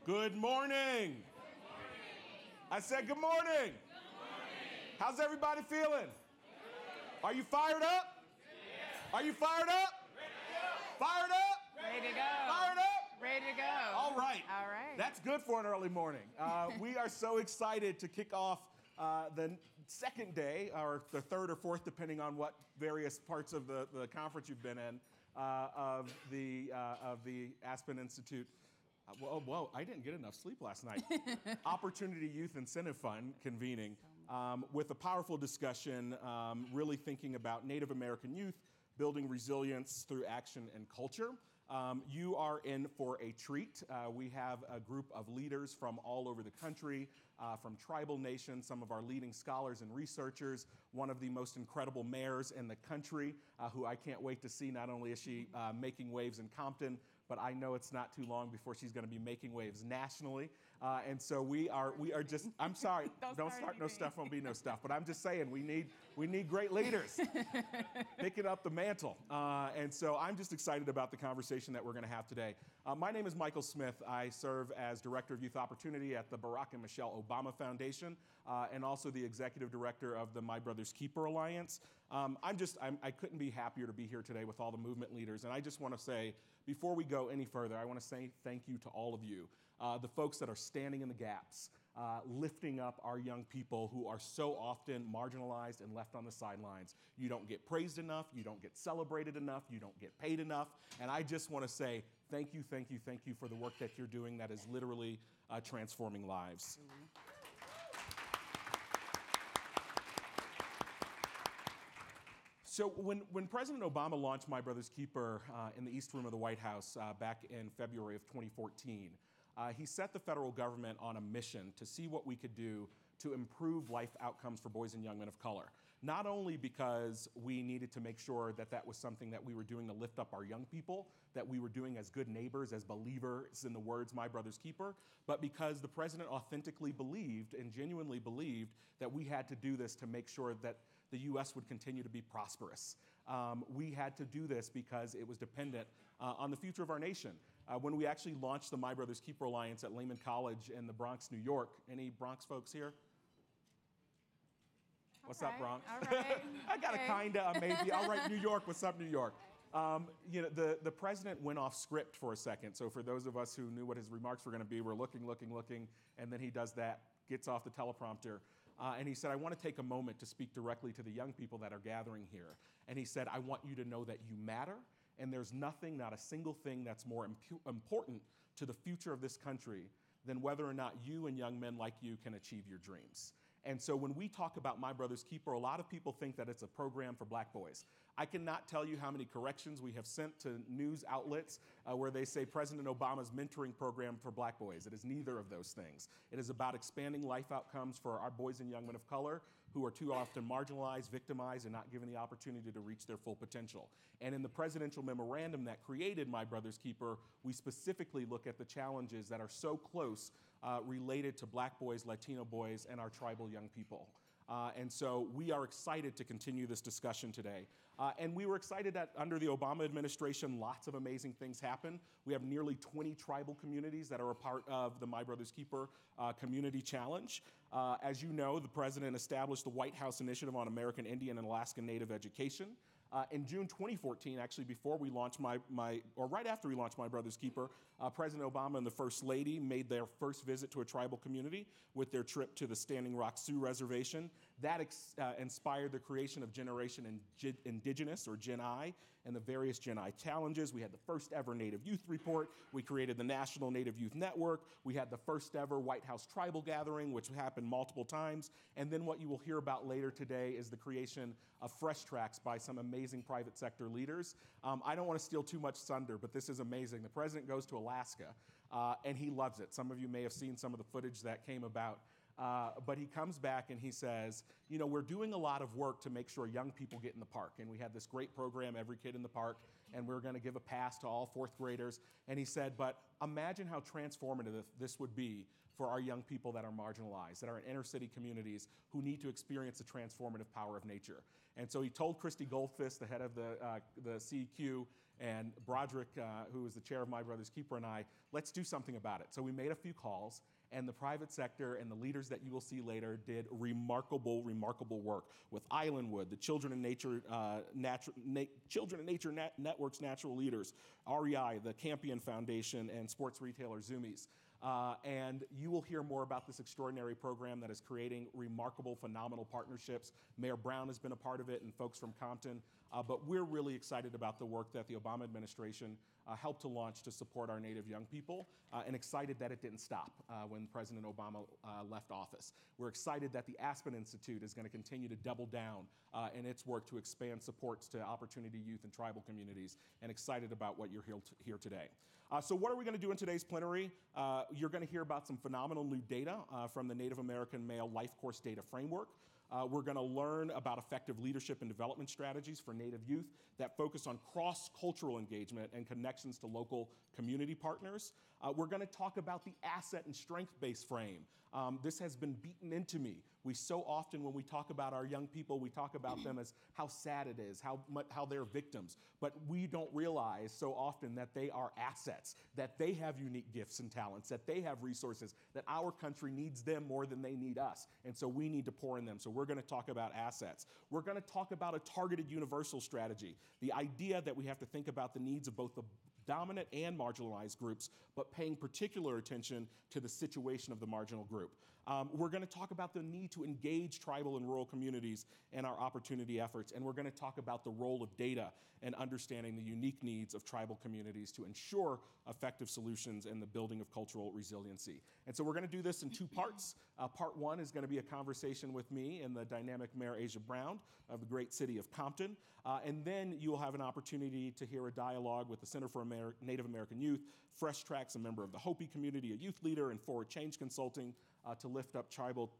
Good morning. I said good morning. How's everybody feeling? Are you fired up? Are you fired up? Fired up? Ready to go. Fired up? Ready to go. All right. All right. That's good for an early morning. We are so excited to kick off the second day, or the third or fourth, depending on what various parts of the conference you've been in, of the Aspen Institute. Whoa, I didn't get enough sleep last night. Opportunity Youth Incentive Fund convening with a powerful discussion, really thinking about Native American youth, building resilience through action and culture. You are in for a treat. We have a group of leaders from all over the country, from tribal nations, some of our leading scholars and researchers, one of the most incredible mayors in the country, who I can't wait to see. Not only is she making waves in Compton, but I know it's not too long before she's going to be making waves nationally. And so we are just, I'm sorry, don't start no stuff, won't be no stuff. But I'm just saying, we need great leaders picking up the mantle. And so I'm just excited about the conversation that we're going to have today. My name is Michael Smith. I serve as Director of Youth Opportunity at the Barack and Michelle Obama Foundation, and also the Executive Director of the My Brother's Keeper Alliance. I couldn't be happier to be here today with all the movement leaders. And I just want to say, before we go any further, I want to say thank you to all of you, the folks that are standing in the gaps, lifting up our young people who are so often marginalized and left on the sidelines. You don't get praised enough, you don't get celebrated enough, you don't get paid enough. And I just want to say thank you, thank you, thank you for the work that you're doing that is literally transforming lives. So when President Obama launched My Brother's Keeper in the East Room of the White House back in February of 2014, he set the federal government on a mission to see what we could do to improve life outcomes for boys and young men of color. Not only because we needed to make sure that that was something that we were doing to lift up our young people, that we were doing as good neighbors, as believers in the words, My Brother's Keeper, but because the president authentically believed and genuinely believed that we had to do this to make sure that the U.S. would continue to be prosperous. We had to do this because it was dependent on the future of our nation. When we actually launched the My Brother's Keeper Alliance at Lehman College in the Bronx, New York. Any Bronx folks here? What's up, Bronx? All right. I got a kinda, maybe. All right, New York. What's up, New York? The president went off script for a second. So for those of us who knew what his remarks were going to be, we're looking, and then he does that, gets off the teleprompter. And he said, I want to take a moment to speak directly to the young people that are gathering here. And he said, I want you to know that you matter, and there's nothing, not a single thing that's more important to the future of this country than whether or not you and young men like you can achieve your dreams. And so when we talk about My Brother's Keeper, a lot of people think that it's a program for black boys. I cannot tell you how many corrections we have sent to news outlets where they say President Obama's mentoring program for black boys. It is neither of those things. It is about expanding life outcomes for our boys and young men of color who are too often marginalized, victimized, and not given the opportunity to reach their full potential. And in the presidential memorandum that created My Brother's Keeper, we specifically look at the challenges that are so close related to black boys, Latino boys, and our tribal young people. And so we are excited to continue this discussion today. And we were excited that under the Obama administration, lots of amazing things happened. We have nearly 20 tribal communities that are a part of the My Brother's Keeper Community Challenge. As you know, the president established the White House Initiative on American Indian and Alaska Native Education. In June 2014, actually before we launched right after we launched My Brother's Keeper, President Obama and the First Lady made their first visit to a tribal community with their trip to the Standing Rock Sioux Reservation. That inspired the creation of Generation Indigenous, or Gen I, and the various Gen I challenges. We had the first ever Native Youth Report. We created the National Native Youth Network. We had the first ever White House Tribal Gathering, which happened multiple times. And then what you will hear about later today is the creation of Freshtracks by some amazing private sector leaders. I don't want to steal too much thunder, but this is amazing. The president goes to Alaska, and he loves it. Some of you may have seen some of the footage that came about. But he comes back and he says, we're doing a lot of work to make sure young people get in the park. And we had this great program, Every Kid in the Park, and we're going to give a pass to all fourth graders. And he said, but imagine how transformative this would be for our young people that are marginalized, that are in inner city communities who need to experience the transformative power of nature. And so he told Christy Goldfist, the head of the CEQ, And Broderick, who is the chair of My Brother's Keeper, and I, let's do something about it. So we made a few calls, and the private sector and the leaders that you will see later did remarkable, remarkable work with Islandwood, the Children in Nature Network's natural leaders, REI, the Campion Foundation, and sports retailer Zoomies. And you will hear more about this extraordinary program that is creating remarkable, phenomenal partnerships. Mayor Brown has been a part of it and folks from Compton. But we're really excited about the work that the Obama administration helped to launch to support our Native young people, and excited that it didn't stop when President Obama left office. We're excited that the Aspen Institute is going to continue to double down in its work to expand supports to opportunity youth and tribal communities, and excited about what you're here today. So what are we going to do in today's plenary? You're going to hear about some phenomenal new data from the Native American Male Life Course Data Framework. We're going to learn about effective leadership and development strategies for Native youth that focus on cross-cultural engagement and connections to local community partners. We're going to talk about the asset and strength-based frame. This has been beaten into me. We so often, when we talk about our young people, we talk about them as how sad it is, how they're victims. But we don't realize so often that they are assets, that they have unique gifts and talents, that they have resources, that our country needs them more than they need us. And so we need to pour in them. So we're going to talk about assets. We're going to talk about a targeted universal strategy, the idea that we have to think about the needs of both the dominant and marginalized groups, but paying particular attention to the situation of the marginal group. We're going to talk about the need to engage tribal and rural communities in our opportunity efforts, and we're going to talk about the role of data and understanding the unique needs of tribal communities to ensure effective solutions and the building of cultural resiliency. And so we're going to do this in two parts. Part one is going to be a conversation with me and the dynamic Mayor Asia Brown of the great city of Compton. And then you will have an opportunity to hear a dialogue with the Center for Native American Youth, Freshtracks, a member of the Hopi community, a youth leader, and Forward Change Consulting to lift up tribal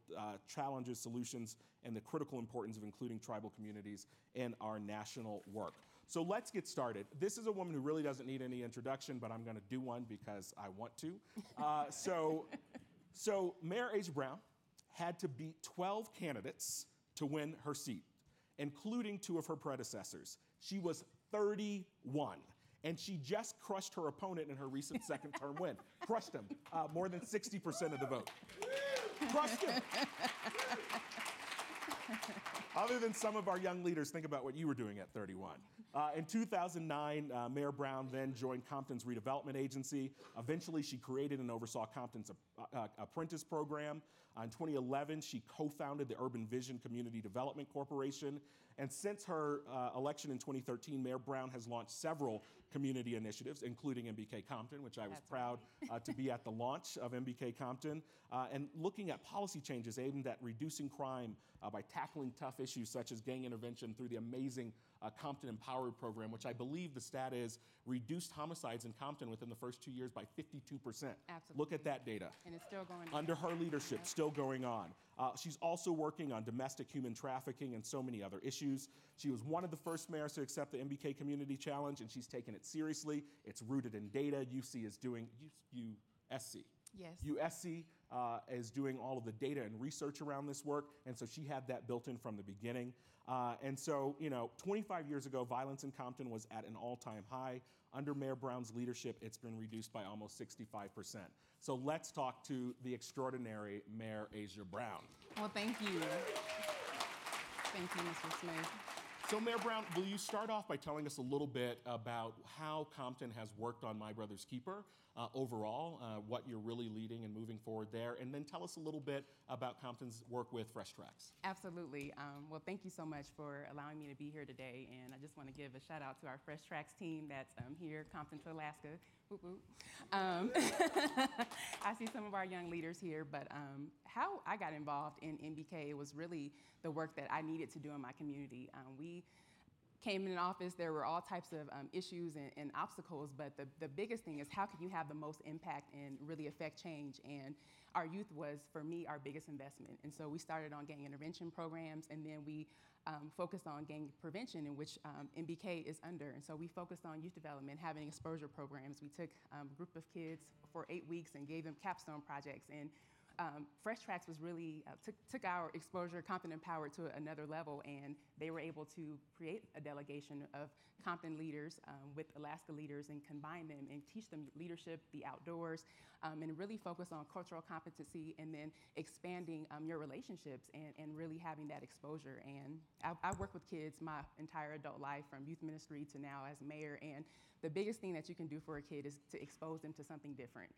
challenges, solutions, and the critical importance of including tribal communities in our national work. So let's get started. This is a woman who really doesn't need any introduction, but I'm going to do one because I want to. So Mayor Asia Brown had to beat 12 candidates to win her seat, including two of her predecessors. She was 31, and she just crushed her opponent in her recent second-term win. Crushed him, more than 60% of the vote. Crushed him. Other than some of our young leaders, think about what you were doing at 31. In 2009, Mayor Brown then joined Compton's redevelopment agency. Eventually, she created and oversaw Compton's apprentice program. In 2011, she co-founded the Urban Vision Community Development Corporation. And since her election in 2013, Mayor Brown has launched several community initiatives, including MBK Compton, which I was proud to be at the launch of MBK Compton, and looking at policy changes aimed at reducing crime by tackling tough issues such as gang intervention through the amazing Compton Empowered program, which I believe the stat is reduced homicides in Compton within the first 2 years by 52%. Absolutely. Look at that data. And it's still going on. Under her leadership, still going on. She's also working on domestic human trafficking and so many other issues. She was one of the first mayors to accept the MBK Community Challenge, and she's taken it seriously. It's rooted in data. UC is doing, USC. Yes. USC is doing all of the data and research around this work, and so she had that built in from the beginning. And so, 25 years ago, violence in Compton was at an all-time high. Under Mayor Brown's leadership, it's been reduced by almost 65%. So let's talk to the extraordinary Mayor Asia Brown. Well, thank you. Thank you, Mr. Smith. So Mayor Brown, will you start off by telling us a little bit about how Compton has worked on My Brother's Keeper overall, what you're really leading and moving forward there, and then tell us a little bit about Compton's work with Freshtracks. Absolutely. Well, thank you so much for allowing me to be here today, and I just want to give a shout out to our Freshtracks team that's here, Compton to Alaska. Whoop, whoop. I see some of our young leaders here, but how I got involved in MBK was really the work that I needed to do in my community. We came in office, there were all types of issues and obstacles, but the biggest thing is how can you have the most impact and really affect change? And our youth was, for me, our biggest investment. And so we started on gang intervention programs, and then we focused on gang prevention, in which MBK is under. And so we focused on youth development, having exposure programs. We took a group of kids for 8 weeks and gave them capstone projects. And Freshtracks was really, took our exposure, Compton Empowered, to another level, and they were able to create a delegation of Compton leaders with Alaska leaders and combine them and teach them leadership, the outdoors, and really focus on cultural competency and then expanding your relationships and really having that exposure. And I've worked with kids my entire adult life, from youth ministry to now as mayor, and the biggest thing that you can do for a kid is to expose them to something different.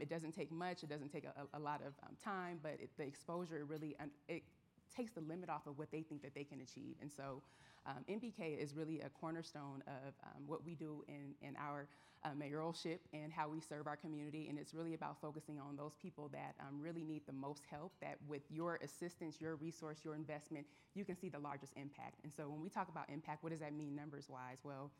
It doesn't take much, it doesn't take a lot of time, but the exposure really, it takes the limit off of what they think that they can achieve. And so MBK is really a cornerstone of what we do in our mayoralship and how we serve our community. And it's really about focusing on those people that really need the most help, that with your assistance, your resource, your investment, you can see the largest impact. And so when we talk about impact, what does that mean numbers-wise? Well,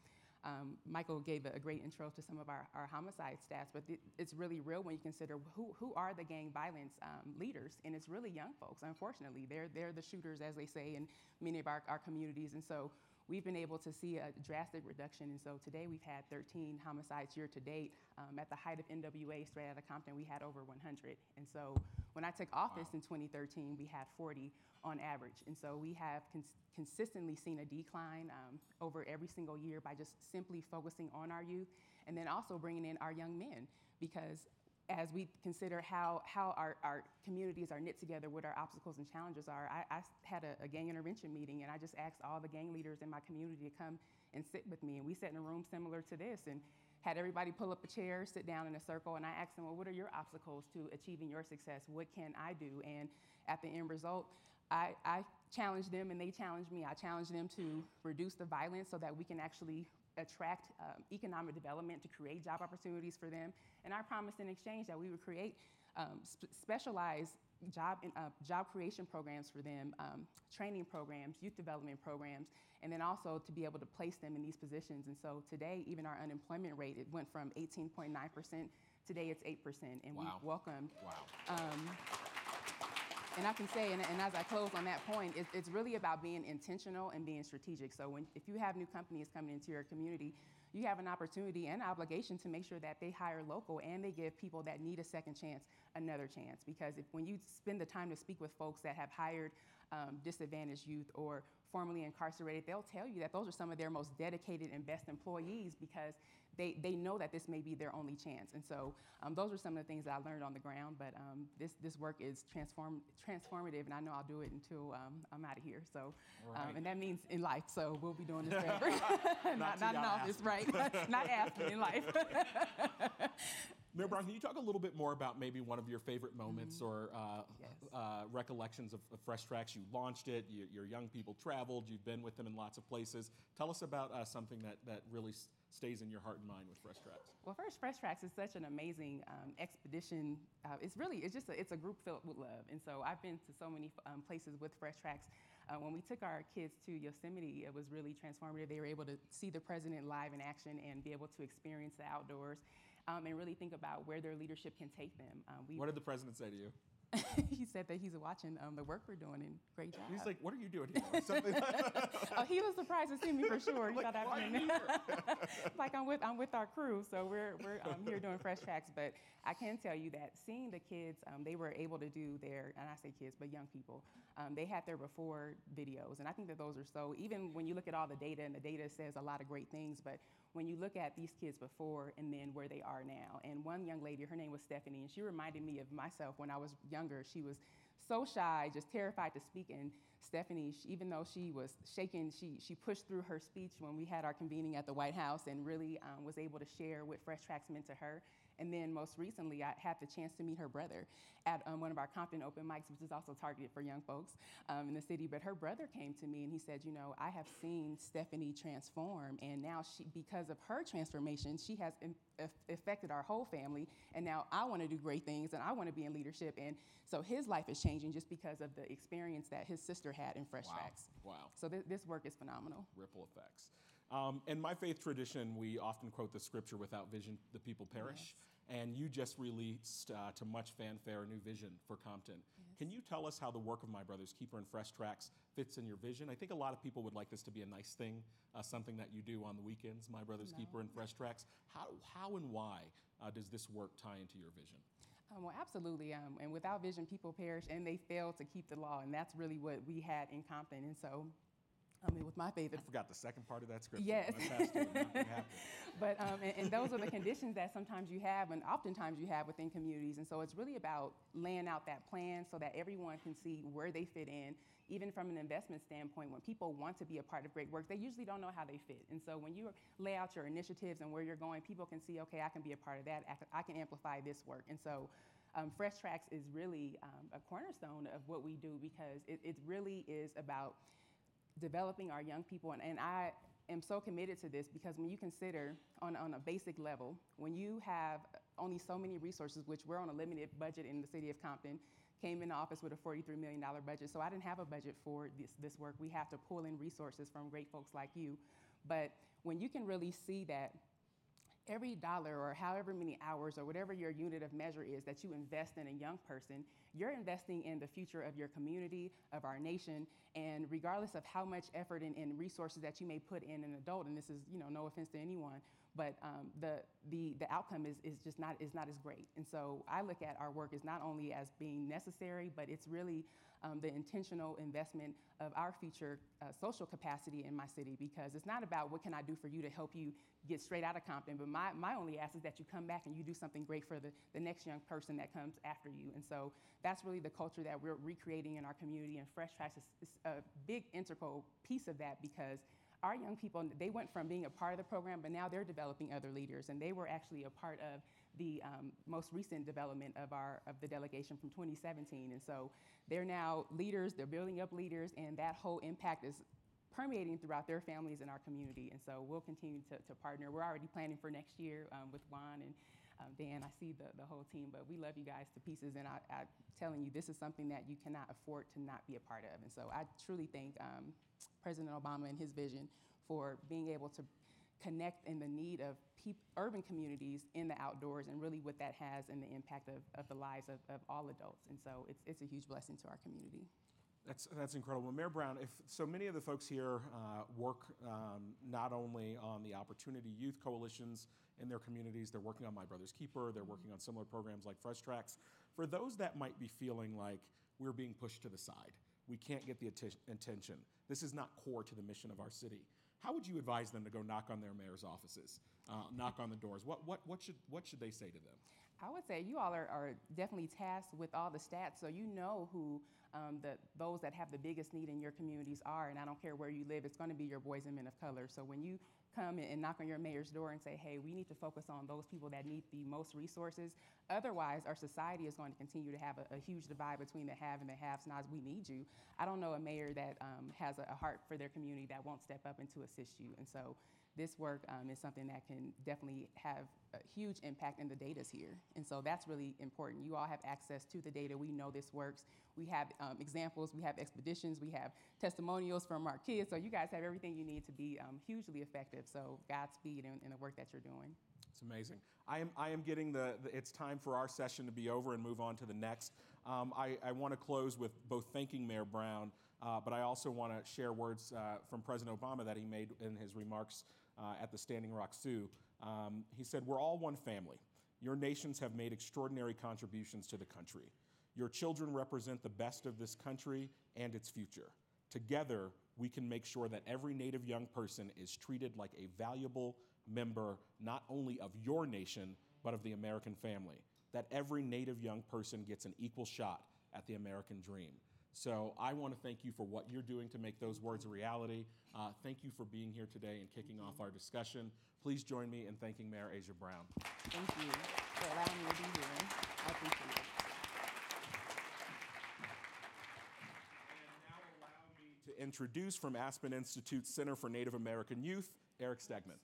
Michael gave a great intro to some of our homicide stats, but it's really real when you consider who are the gang violence leaders, and it's really young folks, unfortunately. They're the shooters, as they say, in many of our communities, and so we've been able to see a drastic reduction. And so today we've had 13 homicides year to date. At the height of NWA, straight out of Compton, we had over 100. And so when I took office in 2013, we had 40 on average. And so we have consistently seen a decline over every single year by just simply focusing on our youth, and then also bringing in our young men, because as we consider how our communities are knit together, what our obstacles and challenges are, I had a gang intervention meeting, and I just asked all the gang leaders in my community to come and sit with me. And we sat in a room similar to this and had everybody pull up a chair, sit down in a circle, and I asked them, well, what are your obstacles to achieving your success? What can I do? And at the end result, I challenged them and they challenged me. I challenged them to reduce the violence so that we can actually attract economic development, to create job opportunities for them. And I promised in exchange that we would create specialized job creation programs for them, training programs, youth development programs, and then also to be able to place them in these positions. And so today, even our unemployment rate, it went from 18.9%, today it's 8%. And wow. we've welcomed. Wow. And I can say, and as I close on that point, it's really about being intentional and being strategic. So if you have new companies coming into your community, you have an opportunity and obligation to make sure that they hire local and they give people that need a second chance another chance. Because when you spend the time to speak with folks that have hired disadvantaged youth or formerly incarcerated, they'll tell you that those are some of their most dedicated and best employees, because they know that this may be their only chance. And so those are some of the things that I learned on the ground, but this work is transformative, and I know I'll do it until I'm out of here. So, right. And that means in life, so we'll be doing this forever. not in office, right? Not Aspen, in life. Mayor Brown, can you talk a little bit more about maybe one of your favorite moments or recollections of Freshtracks? You launched it, your young people traveled, you've been with them in lots of places. Tell us about something that really stays in your heart and mind with Freshtracks. Well, first, Freshtracks is such an amazing expedition. It's a group filled with love. And so I've been to so many places with Freshtracks. When we took our kids to Yosemite, it was really transformative. They were able to see the president live in action and be able to experience the outdoors. And really think about where their leadership can take them. What did the president say to you? He said that he's watching the work we're doing, and great job. He's like, what are you doing here? Something Oh, he was surprised to see me for sure. He like, thought I'd been like I'm with our crew, so we're here doing Freshtracks. But I can tell you that seeing the kids, they were able to do their, and I say kids, but young people, they had their before videos, and I think that those are so. Even when you look at all the data, and the data says a lot of great things, but when you look at these kids before and then where they are now, and one young lady, her name was Stephanie, and she reminded me of myself when I was younger. She was so shy, just terrified to speak. And Stephanie, even though she was shaken, she pushed through her speech when we had our convening at the White House, and really was able to share what Freshtracks meant to her. And then most recently, I had the chance to meet her brother at one of our Compton open mics, which is also targeted for young folks in the city. But her brother came to me and he said, I have seen Stephanie transform, and now because of her transformation, she has affected our whole family. And now I want to do great things, and I want to be in leadership. And so his life is changing just because of the experience that his sister had in Freshtracks. Wow. So this work is phenomenal. Ripple effects. In my faith tradition, we often quote the scripture, without vision, the people perish. Yes. And you just released, to much fanfare, a new vision for Compton. Yes. Can you tell us how the work of My Brother's Keeper and Freshtracks fits in your vision? I think a lot of people would like this to be a nice thing, something that you do on the weekends, My Brother's Keeper and Freshtracks. How and why does this work tie into your vision? Well, absolutely. And without vision, people perish, and they fail to keep the law. And that's really what we had in Compton. And so, I mean, with my favorite. I forgot the second part of that script. Yes. But and those are the conditions that sometimes you have, and oftentimes you have within communities. And so it's really about laying out that plan so that everyone can see where they fit in. Even from an investment standpoint, when people want to be a part of great work, they usually don't know how they fit. And so when you lay out your initiatives and where you're going, people can see, okay, I can be a part of that. I can amplify this work. And so Freshtracks is really a cornerstone of what we do, because it really is about developing our young people. And I am so committed to this, because when you consider on a basic level, when you have only so many resources, which we're on a limited budget in the city of Compton, came into office with a $43 million budget, so I didn't have a budget for this work. We have to pull in resources from great folks like you. But when you can really see that every dollar or however many hours or whatever your unit of measure is that you invest in a young person, you're investing in the future of your community, of our nation, and regardless of how much effort and resources that you may put in an adult, and this is, no offense to anyone, but the outcome is just not as great. And so I look at our work as not only as being necessary, but it's really the intentional investment of our future social capacity in my city, because it's not about what can I do for you to help you get straight out of Compton, but my only ask is that you come back and you do something great for the next young person that comes after you. And so that's really the culture that we're recreating in our community, and Freshtracks is a big integral piece of that, because our young people, they went from being a part of the program, but now they're developing other leaders, and they were actually a part of the most recent development of the delegation from 2017. And so they're now leaders, they're building up leaders, and that whole impact is permeating throughout their families and our community. And so we'll continue to partner. We're already planning for next year with Juan and Dan. I see the whole team, but we love you guys to pieces, and I'm telling you, this is something that you cannot afford to not be a part of. And so I truly thank President Obama and his vision for being able to connect in the need of urban communities in the outdoors, and really what that has and the impact of the lives of all adults. And so it's a huge blessing to our community. That's incredible. Mayor Brown, if so many of the folks here work not only on the Opportunity Youth Coalitions in their communities, they're working on My Brother's Keeper, they're working on similar programs like Freshtracks. For those that might be feeling like we're being pushed to the side, we can't get the attention, this is not core to the mission of our city, how would you advise them to go knock on their mayor's offices, knock on the doors? What should they say to them? I would say you all are definitely tasked with all the stats, so you know who those that have the biggest need in your communities are, and I don't care where you live, it's going to be your boys and men of color. So when you come and knock on your mayor's door and say, hey, we need to focus on those people that need the most resources, otherwise our society is going to continue to have a huge divide between the have and the have-nots. We need you. I don't know a mayor that has a heart for their community that won't step up and to assist you. And so this work is something that can definitely have a huge impact, and the data's here. And so that's really important. You all have access to the data. We know this works. We have examples, we have expeditions, we have testimonials from our kids. So you guys have everything you need to be hugely effective. So Godspeed in the work that you're doing. It's amazing. I am getting it's time for our session to be over and move on to the next. I want to close with both thanking Mayor Brown, but I also want to share words from President Obama that he made in his remarks at the Standing Rock Sioux. He said, "We're all one family. Your nations have made extraordinary contributions to the country. Your children represent the best of this country and its future. Together, we can make sure that every Native young person is treated like a valuable member, not only of your nation, but of the American family. That every Native young person gets an equal shot at the American dream." So I want to thank you for what you're doing to make those words a reality. Thank you for being here today and kicking off our discussion. Please join me in thanking Mayor Asia Brown. Thank you for allowing me to be here. I appreciate it. And now allow me to introduce from Aspen Institute Center for Native American Youth, Eric Stegman.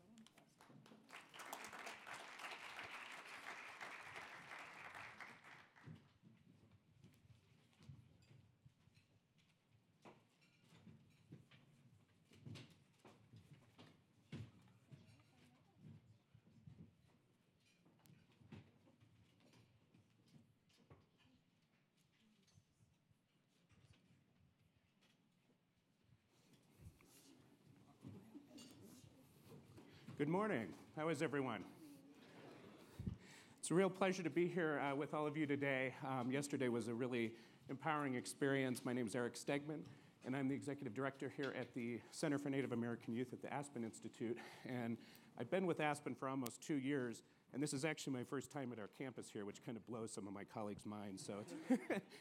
Good morning. How is everyone? It's a real pleasure to be here with all of you today. Yesterday was a really empowering experience. My name is Eric Stegman, and I'm the Executive Director here at the Center for Native American Youth at the Aspen Institute. And I've been with Aspen for almost 2 years, and this is actually my first time at our campus here, which kind of blows some of my colleagues' minds. So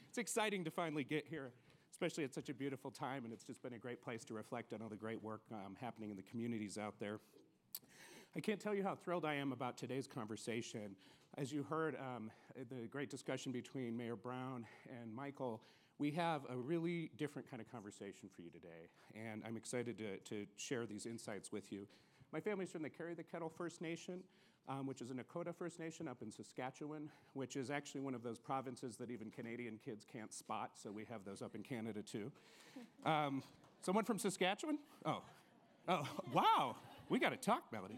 it's exciting to finally get here, especially at such a beautiful time, and it's just been a great place to reflect on all the great work happening in the communities out there. I can't tell you how thrilled I am about today's conversation. As you heard, the great discussion between Mayor Brown and Michael, we have a really different kind of conversation for you today, and I'm excited to share these insights with you. My family's from the Carry the Kettle First Nation, which is a Nakota First Nation up in Saskatchewan, which is actually one of those provinces that even Canadian kids can't spot, so we have those up in Canada too. Someone from Saskatchewan? Oh, wow. We got to talk, Melody.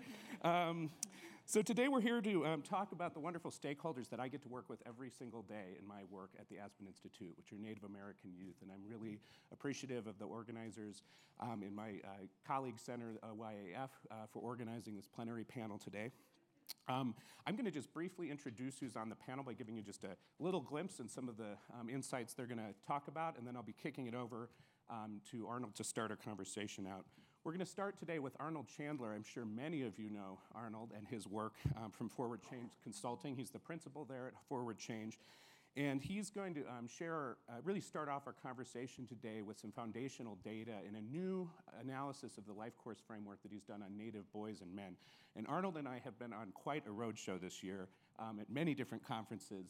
So today we're here to talk about the wonderful stakeholders that I get to work with every single day in my work at the Aspen Institute, which are Native American youth. And I'm really appreciative of the organizers in my colleague center, YAF, for organizing this plenary panel today. I'm going to just briefly introduce who's on the panel by giving you just a little glimpse in some of the insights they're going to talk about, and then I'll be kicking it over to Arnold to start our conversation out. We're going to start today with Arnold Chandler. I'm sure many of you know Arnold and his work from Forward Change Consulting. He's the principal there at Forward Change. And he's going to really start off our conversation today with some foundational data and a new analysis of the life course framework that he's done on Native boys and men. And Arnold and I have been on quite a roadshow this year at many different conferences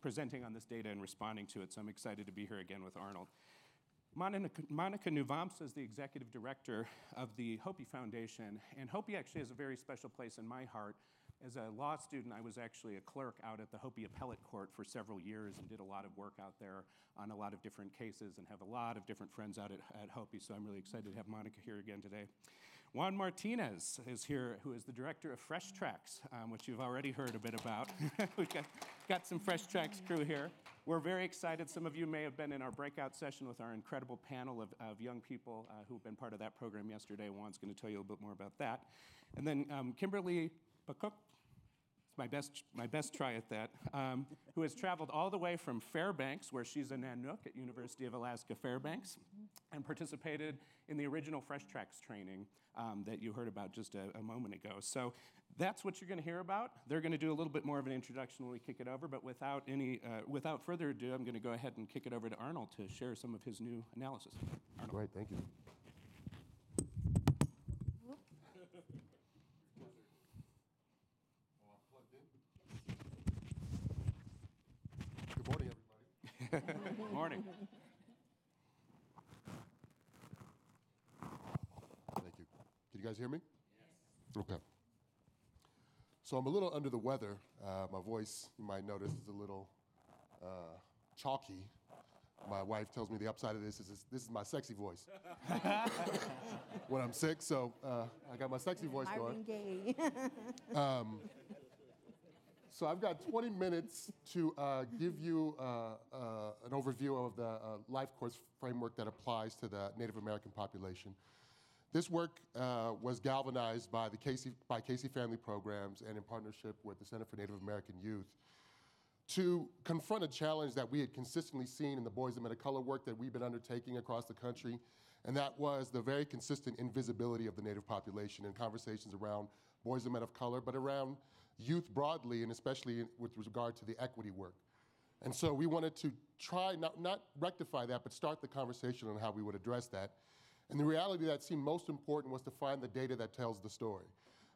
presenting on this data and responding to it. So I'm excited to be here again with Arnold. Monica Navamsa is the executive director of the Hopi Foundation, and Hopi actually has a very special place in my heart. As a law student, I was actually a clerk out at the Hopi Appellate Court for several years and did a lot of work out there on a lot of different cases and have a lot of different friends out at Hopi, so I'm really excited to have Monica here again today. Juan Martinez is here, who is the director of Freshtracks, which you've already heard a bit about. We've got some Freshtracks crew here. We're very excited. Some of you may have been in our breakout session with our incredible panel of young people who've been part of that program yesterday. Juan's going to tell you a little bit more about that. And then Kimberly Bakuk, it's my best try at that, who has traveled all the way from Fairbanks, where she's a Nanook at University of Alaska Fairbanks, and participated in the original Freshtracks training that you heard about just a moment ago. So that's what you're going to hear about. They're going to do a little bit more of an introduction when we kick it over, but without further ado, I'm going to go ahead and kick it over to Arnold to share some of his new analysis. Arnold. Great, thank you. Good morning, everybody. Good morning. Thank you. Can you guys hear me? Yes. Okay. So I'm a little under the weather. My voice, you might notice, is a little chalky. My wife tells me the upside of this is my sexy voice when I'm sick. So I got my sexy voice going. So I've got 20 minutes to give you an overview of the life course framework that applies to the Native American population. This work was galvanized by Casey Family Programs and in partnership with the Center for Native American Youth to confront a challenge that we had consistently seen in the boys and men of color work that we've been undertaking across the country, and that was the very consistent invisibility of the Native population in conversations around boys and men of color, but around youth broadly, and especially with regard to the equity work. And so we wanted to try, not rectify that, but start the conversation on how we would address that. And the reality that seemed most important was to find the data that tells the story.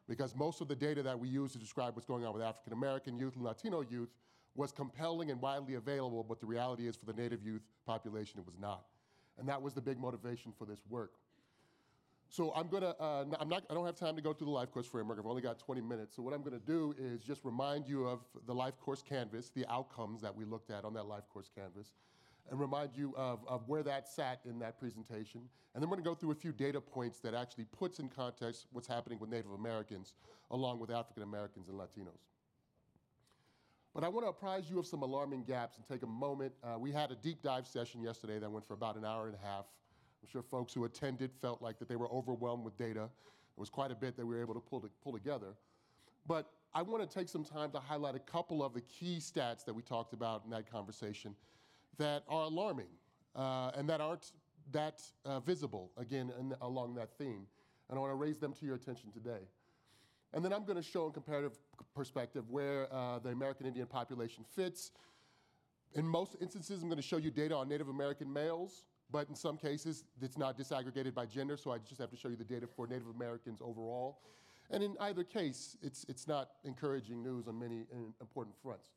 Because most of the data that we use to describe what's going on with African American youth and Latino youth was compelling and widely available, but the reality is for the Native youth population, it was not. And that was the big motivation for this work. So I don't have time to go through the life course framework. I've only got 20 minutes. So what I'm going to do is just remind you of the life course canvas, the outcomes that we looked at on that life course canvas, and remind you of where that sat in that presentation. And then we're going to go through a few data points that actually puts in context what's happening with Native Americans along with African Americans and Latinos. But I want to apprise you of some alarming gaps and take a moment. We had a deep dive session yesterday that went for about an hour and a half. I'm sure folks who attended felt like that they were overwhelmed with data. It was quite a bit that we were able to pull together. But I want to take some time to highlight a couple of the key stats that we talked about in that conversation that are alarming and that aren't that visible, again, along that theme. And I want to raise them to your attention today. And then I'm going to show in comparative perspective where the American Indian population fits. In most instances, I'm going to show you data on Native American males, but in some cases, it's not disaggregated by gender, so I just have to show you the data for Native Americans overall. And in either case, it's not encouraging news on many important fronts.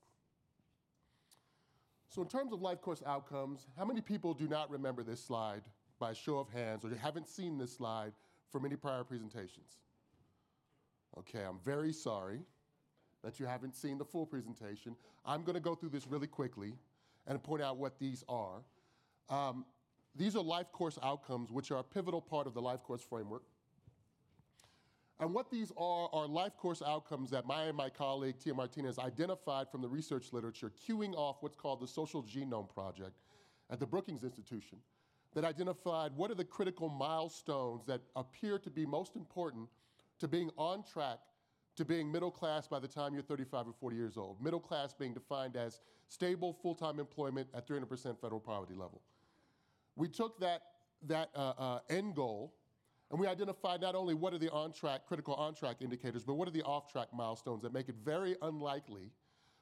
So in terms of life course outcomes, how many people do not remember this slide by a show of hands, or you haven't seen this slide from any prior presentations? Okay, I'm very sorry that you haven't seen the full presentation. I'm going to go through this really quickly and point out what these are. These are life course outcomes, which are a pivotal part of the life course framework. And what these are life course outcomes that my colleague, Tia Martinez, identified from the research literature, queuing off what's called the Social Genome Project at the Brookings Institution, that identified what are the critical milestones that appear to be most important to being on track to being middle class by the time you're 35 or 40 years old. Middle class being defined as stable full-time employment at 300% federal poverty level. We took that end goal, and we identified not only what are the critical on-track indicators, but what are the off-track milestones that make it very unlikely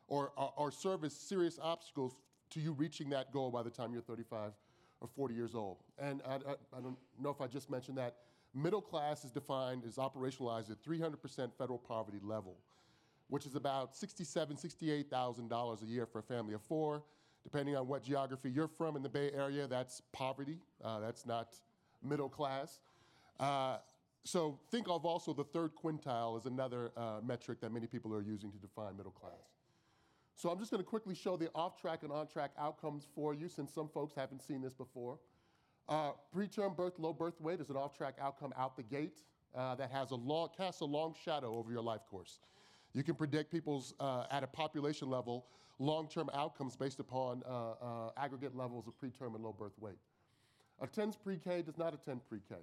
or serve as serious obstacles to you reaching that goal by the time you're 35 or 40 years old. And I don't know if I just mentioned that. Middle class is defined, is operationalized at 300% federal poverty level, which is about $67,000, $68,000 a year for a family of four. Depending on what geography you're from in the Bay Area, that's poverty. That's not middle class. So think of also the third quintile as another metric that many people are using to define middle class. So I'm just going to quickly show the off-track and on-track outcomes for you, since some folks haven't seen this before. Preterm birth, low birth weight is an off-track outcome out the gate that casts a long shadow over your life course. You can predict people's, at a population level, long-term outcomes based upon aggregate levels of preterm and low birth weight. Attends pre-K, does not attend pre-K.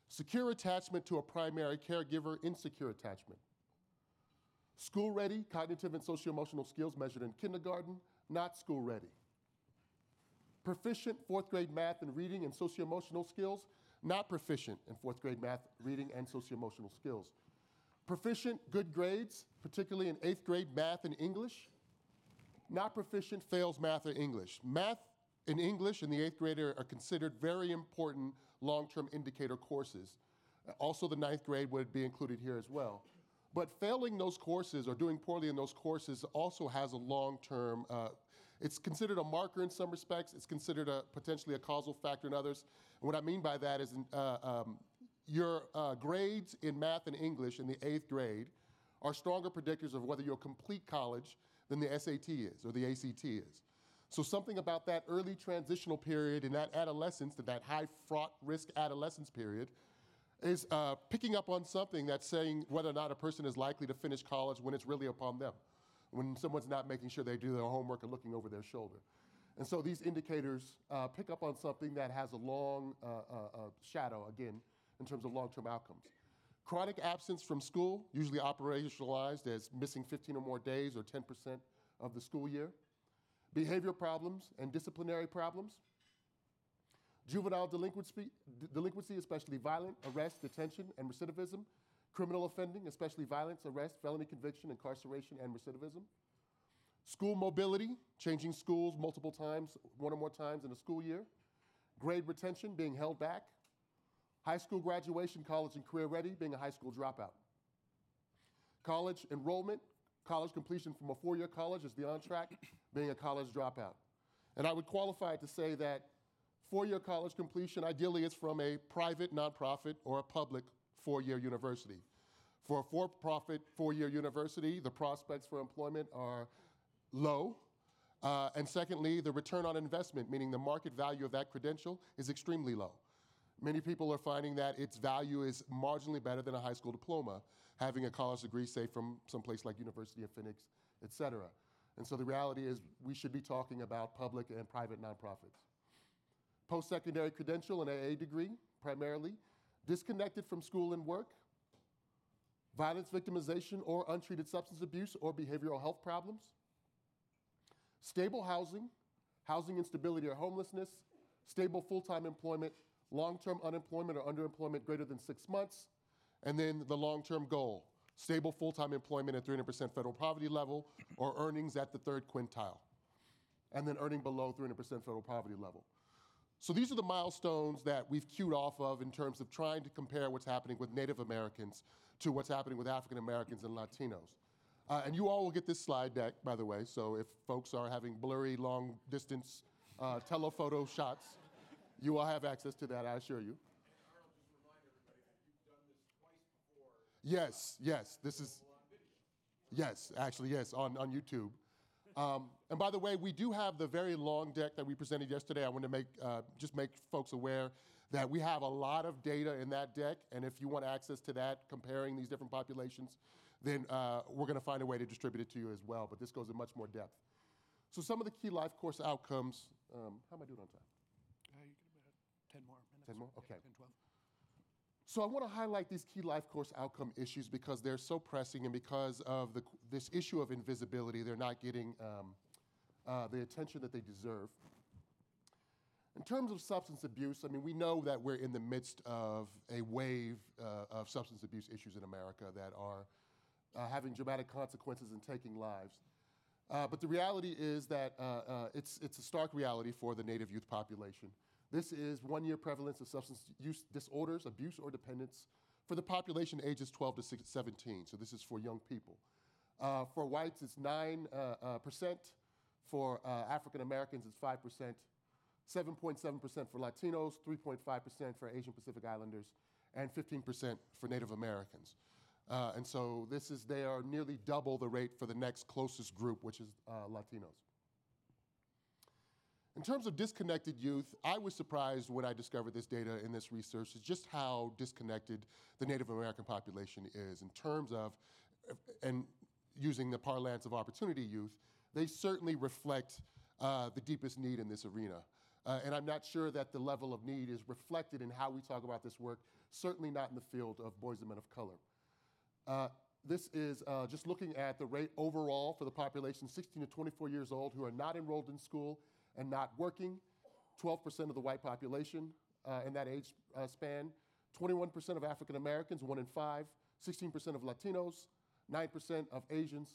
Secure attachment to a primary caregiver, insecure attachment. School-ready, cognitive and socio-emotional skills measured in kindergarten, not school-ready. Proficient fourth grade math and reading and socio-emotional skills, not proficient in fourth grade math, reading, and socio-emotional skills. Proficient, good grades, particularly in eighth grade math and English. Not proficient, fails math or English. Math and English in the eighth grade are considered very important long-term indicator courses. Also, the ninth grade would be included here as well. But failing those courses or doing poorly in those courses also has a long-term, it's considered a marker in some respects. It's considered potentially a causal factor in others. And what I mean by that is your grades in math and English in the eighth grade are stronger predictors of whether you'll complete college than the SAT is or the ACT is. So something about that early transitional period and that adolescence, that high fraught risk adolescence period, is picking up on something that's saying whether or not a person is likely to finish college when it's really upon them, when someone's not making sure they do their homework and looking over their shoulder. And so these indicators pick up on something that has a long shadow, again, in terms of long-term outcomes. Chronic absence from school, usually operationalized as missing 15 or more days or 10% of the school year. Behavior problems and disciplinary problems. Juvenile delinquency, especially violent, arrest, detention, and recidivism. Criminal offending, especially violence, arrest, felony conviction, incarceration, and recidivism. School mobility, changing schools multiple times, one or more times in a school year. Grade retention, being held back. High school graduation, college and career ready, being a high school dropout. College enrollment, college completion from a four-year college is the on-track, being a college dropout. And I would qualify it to say that four-year college completion ideally is from a private nonprofit or a public four-year university. For a for-profit four-year university, the prospects for employment are low. And secondly, the return on investment, meaning the market value of that credential, is extremely low. Many people are finding that its value is marginally better than a high school diploma, having a college degree, say, from someplace like University of Phoenix, et cetera. And so the reality is we should be talking about public and private nonprofits. Post-secondary credential and AA degree, primarily. Disconnected from school and work. violence victimization or untreated substance abuse or behavioral health problems, stable housing, housing instability or homelessness, stable full-time employment, long-term unemployment or underemployment greater than 6 months, and then the long-term goal, stable full-time employment at 300% federal poverty level or earnings at the third quintile, and then earning below 300% federal poverty level. So these are the milestones that we've queued off of in terms of trying to compare what's happening with Native Americans to what's happening with African Americans and Latinos. And you all will get this slide deck, by the way, so if folks are having blurry, long-distance telephoto shots, you will have access to that, I assure you. Yes, this is, yes, actually, yes, on YouTube. And by the way, we do have the very long deck that we presented yesterday. I want to just make folks aware that we have a lot of data in that deck, and if you want access to that, comparing these different populations, then we're going to find a way to distribute it to you as well, but this goes in much more depth. So some of the key life course outcomes, how am I doing on time? You get about 10 more minutes. 10 more? Okay. 10, 12. So I want to highlight these key life course outcome issues because they're so pressing, and because of this issue of invisibility, they're not getting the attention that they deserve. In terms of substance abuse, I mean, we know that we're in the midst of a wave of substance abuse issues in America that are having dramatic consequences and taking lives. But the reality is that it's a stark reality for the Native youth population. This is 1-year prevalence of substance use disorders, abuse, or dependence for the population ages 12 to 17. So this is for young people. For whites, it's 9%. For African Americans, it's 5%. 7.7% for Latinos, 3.5% for Asian Pacific Islanders, and 15% for Native Americans. And so they are nearly double the rate for the next closest group, which is Latinos. In terms of disconnected youth, I was surprised when I discovered this data in this research, is just how disconnected the Native American population is in terms of, and using the parlance of opportunity youth, they certainly reflect the deepest need in this arena. And I'm not sure that the level of need is reflected in how we talk about this work, certainly not in the field of boys and men of color. This is just looking at the rate overall for the population 16 to 24 years old who are not enrolled in school and not working, 12% of the white population in that age span, 21% of African Americans, 1 in 5, 16% of Latinos, 9% of Asians,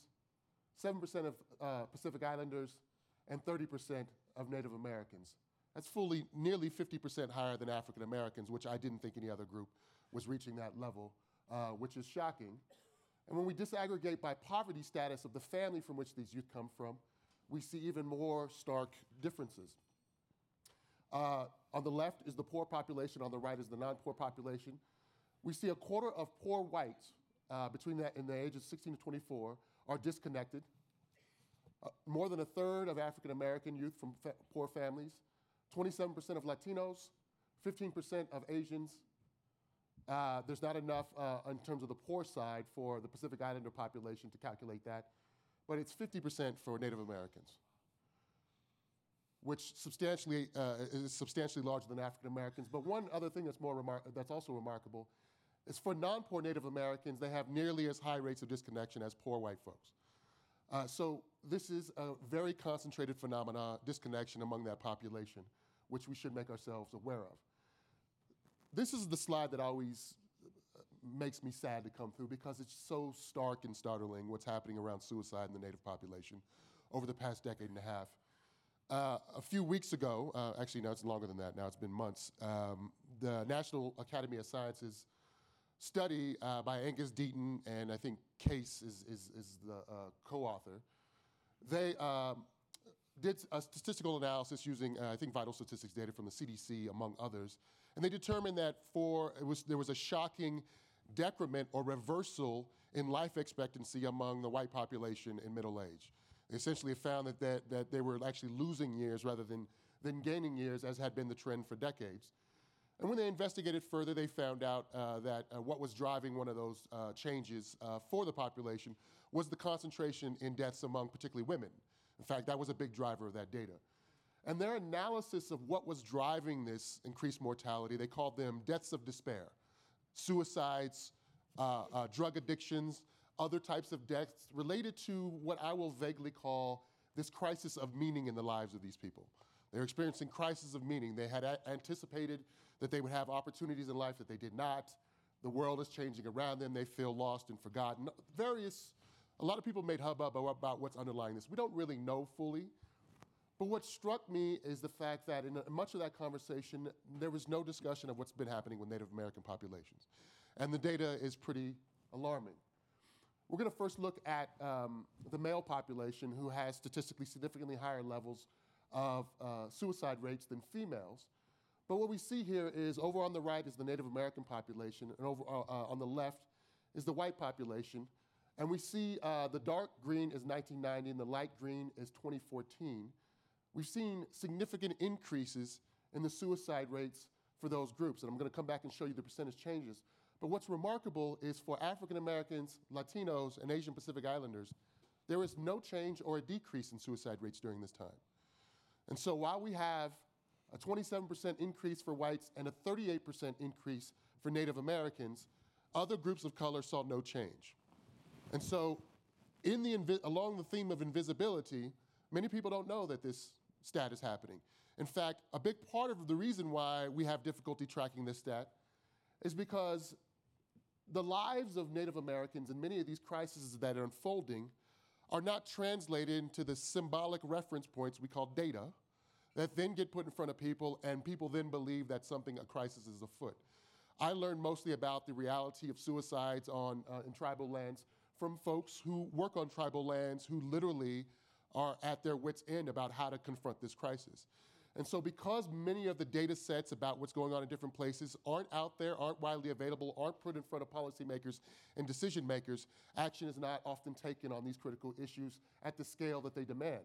7% of Pacific Islanders, and 30% of Native Americans. That's nearly 50% higher than African Americans, which I didn't think any other group was reaching that level, which is shocking. And when we disaggregate by poverty status of the family from which these youth come from, we see even more stark differences. On the left is the poor population, on the right is the non-poor population. We see a quarter of poor whites between that in the ages 16 to 24 are disconnected. More than a third of African American youth from poor families, 27% of Latinos, 15% of Asians. There's not enough in terms of the poor side for the Pacific Islander population to calculate that, but it's 50% for Native Americans, which is substantially larger than African Americans. But one other thing that's also remarkable is for non-poor Native Americans, they have nearly as high rates of disconnection as poor white folks. So this is a very concentrated phenomenon, disconnection among that population, which we should make ourselves aware of. This is the slide that always makes me sad to come through because it's so stark and startling what's happening around suicide in the Native population over the past decade and a half. A few weeks ago, actually no, it's longer than that now, it's been months, the National Academy of Sciences study by Angus Deaton, and I think Case is the co-author. They did a statistical analysis using, I think, vital statistics data from the CDC, among others, and they determined that there was a shocking decrement or reversal in life expectancy among the white population in middle age. They essentially found that they were actually losing years rather than gaining years, as had been the trend for decades. And when they investigated further, they found out that what was driving one of those changes for the population was the concentration in deaths among particularly women. In fact, that was a big driver of that data. And their analysis of what was driving this increased mortality, they called them deaths of despair, suicides, drug addictions, other types of deaths related to what I will vaguely call this crisis of meaning in the lives of these people. They're experiencing crisis of meaning. They had anticipated that they would have opportunities in life that they did not. The world is changing around them. They feel lost and forgotten. A lot of people made hubbub about what's underlying this. We don't really know fully. But what struck me is the fact that in much of that conversation, there was no discussion of what's been happening with Native American populations. And the data is pretty alarming. We're going to first look at the male population, who has statistically significantly higher levels of suicide rates than females. But what we see here is over on the right is the Native American population, and over on the left is the white population. And we see the dark green is 1990 and the light green is 2014. We've seen significant increases in the suicide rates for those groups. And I'm going to come back and show you the percentage changes. But what's remarkable is for African Americans, Latinos, and Asian Pacific Islanders, there is no change or a decrease in suicide rates during this time. And so while we have a 27% increase for whites and a 38% increase for Native Americans, other groups of color saw no change. And so along the theme of invisibility, many people don't know that this stat is happening. In fact, a big part of the reason why we have difficulty tracking this stat is because the lives of Native Americans and many of these crises that are unfolding are not translated into the symbolic reference points we call data that then get put in front of people, and people then believe that a crisis is afoot. I learned mostly about the reality of suicides in tribal lands from folks who work on tribal lands who literally are at their wits' end about how to confront this crisis. And so because many of the data sets about what's going on in different places aren't out there, aren't widely available, aren't put in front of policymakers and decision makers, action is not often taken on these critical issues at the scale that they demand.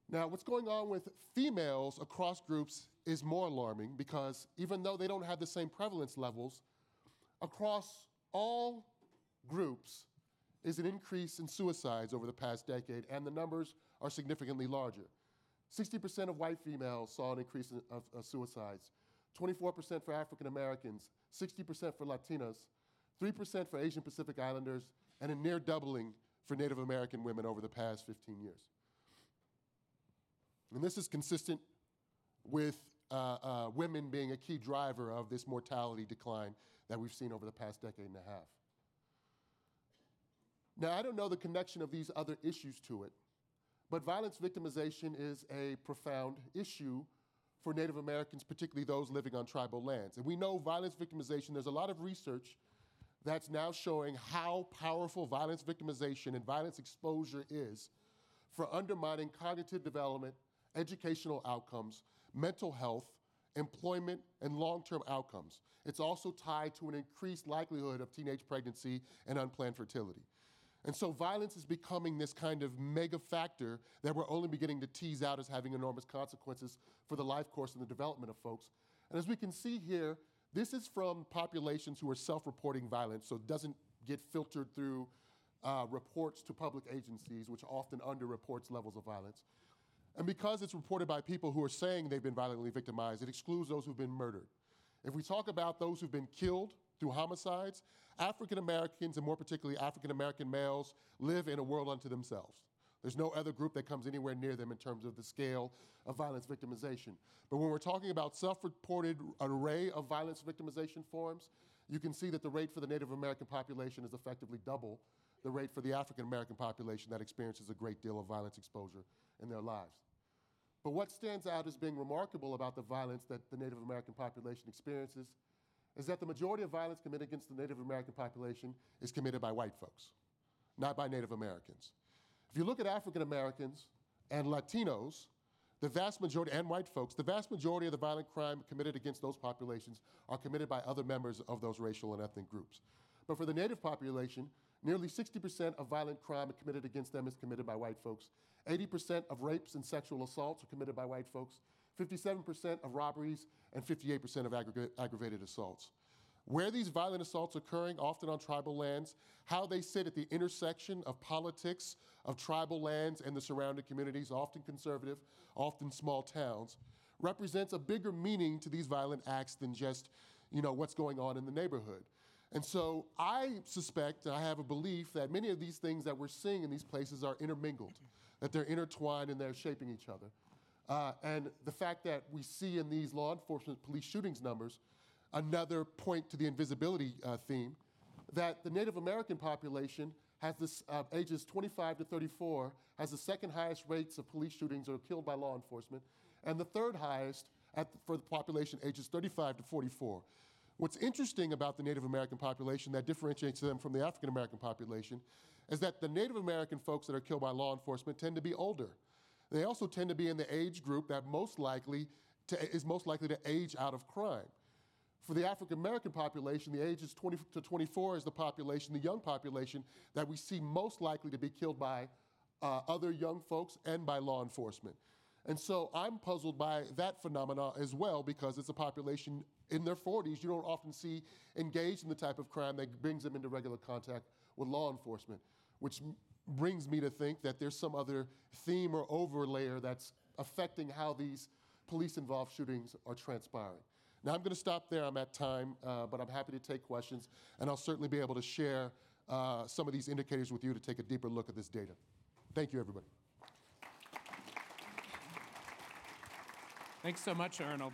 Now, what's going on with females across groups is more alarming, because even though they don't have the same prevalence levels, across all groups is an increase in suicides over the past decade, and the numbers are significantly larger. 60% of white females saw an increase of suicides, 24% for African Americans, 60% for Latinas, 3% for Asian Pacific Islanders, and a near doubling for Native American women over the past 15 years. And this is consistent with women being a key driver of this mortality decline that we've seen over the past decade and a half. Now, I don't know the connection of these other issues to it, but violence victimization is a profound issue for Native Americans, particularly those living on tribal lands. And we know violence victimization, there's a lot of research that's now showing how powerful violence victimization and violence exposure is for undermining cognitive development, educational outcomes, mental health, employment, and long-term outcomes. It's also tied to an increased likelihood of teenage pregnancy and unplanned fertility. And so violence is becoming this kind of mega factor that we're only beginning to tease out as having enormous consequences for the life course and the development of folks. And as we can see here, this is from populations who are self-reporting violence, so it doesn't get filtered through reports to public agencies, which often underreports levels of violence. And because it's reported by people who are saying they've been violently victimized, it excludes those who've been murdered. If we talk about those who've been killed through homicides, African Americans, and more particularly African American males, live in a world unto themselves. There's no other group that comes anywhere near them in terms of the scale of violence victimization. But when we're talking about self-reported array of violence victimization forms, you can see that the rate for the Native American population is effectively double the rate for the African American population that experiences a great deal of violence exposure in their lives. But what stands out as being remarkable about the violence that the Native American population experiences is that the majority of violence committed against the Native American population is committed by white folks, not by Native Americans. If you look at African Americans and Latinos, the vast majority, and white folks, the vast majority of the violent crime committed against those populations are committed by other members of those racial and ethnic groups. But for the Native population, nearly 60% of violent crime committed against them is committed by white folks. 80% of rapes and sexual assaults are committed by white folks. 57% of robberies and 58% of aggravated assaults. Where these violent assaults are occurring, often on tribal lands, how they sit at the intersection of politics, of tribal lands and the surrounding communities, often conservative, often small towns, represents a bigger meaning to these violent acts than just, what's going on in the neighborhood. And so I suspect, and I have a belief, that many of these things that we're seeing in these places are intermingled, that they're intertwined and they're shaping each other. And the fact that we see in these law enforcement police shootings numbers another point to the invisibility theme, that the Native American population has this, ages 25 to 34, has the second highest rates of police shootings or killed by law enforcement, and the third highest for the population ages 35 to 44. What's interesting about the Native American population that differentiates them from the African American population is that the Native American folks that are killed by law enforcement tend to be older. They also tend to be in the age group that is most likely to age out of crime. For the African American population, the ages 20 to 24 is the population, the young population, that we see most likely to be killed by other young folks and by law enforcement. And so I'm puzzled by that phenomena as well, because it's a population in their 40s you don't often see engaged in the type of crime that brings them into regular contact with law enforcement, which brings me to think that there's some other theme or overlayer that's affecting how these police-involved shootings are transpiring. Now, I'm going to stop there. I'm at time, but I'm happy to take questions, and I'll certainly be able to share some of these indicators with you to take a deeper look at this data. Thank you, everybody. Thanks so much, Arnold.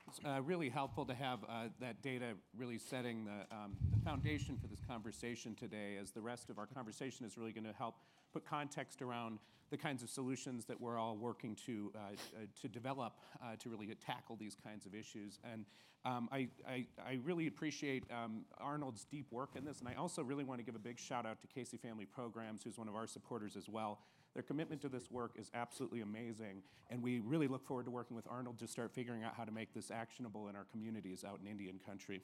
It's really helpful to have that data really setting the foundation for this conversation today, as the rest of our conversation is really going to help put context around the kinds of solutions that we're all working to develop to really tackle these kinds of issues. And I really appreciate Arnold's deep work in this, and I also really want to give a big shout out to Casey Family Programs, who's one of our supporters as well. Their commitment to this work is absolutely amazing, and we really look forward to working with Arnold to start figuring out how to make this actionable in our communities out in Indian country.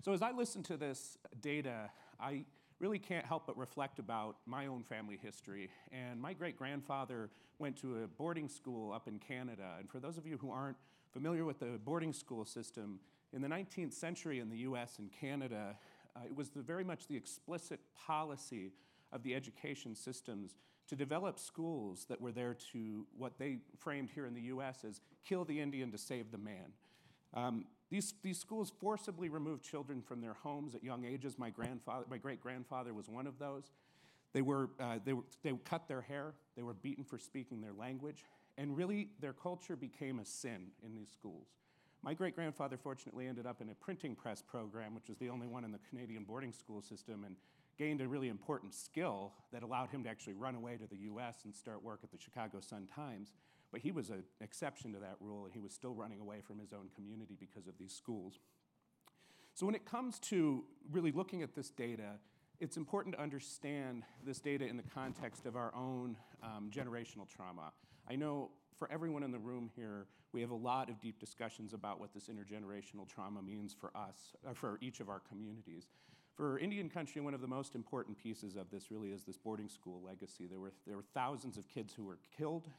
So as I listen to this data, I really can't help but reflect about my own family history. And my great-grandfather went to a boarding school up in Canada. And for those of you who aren't familiar with the boarding school system, in the 19th century in the US and Canada, it was very much the explicit policy of the education systems to develop schools that were there to, what they framed here in the US as, kill the Indian to save the man. These schools forcibly removed children from their homes at young ages. My great-grandfather was one of those. They cut their hair. They were beaten for speaking their language. And really, their culture became a sin in these schools. My great-grandfather fortunately ended up in a printing press program, which was the only one in the Canadian boarding school system, and gained a really important skill that allowed him to actually run away to the US and start work at the Chicago Sun-Times. But he was an exception to that rule, and he was still running away from his own community because of these schools. So when it comes to really looking at this data, it's important to understand this data in the context of our own generational trauma. I know for everyone in the room here, we have a lot of deep discussions about what this intergenerational trauma means for us, for each of our communities. For Indian country, one of the most important pieces of this really is this boarding school legacy. There were thousands of kids who were killed.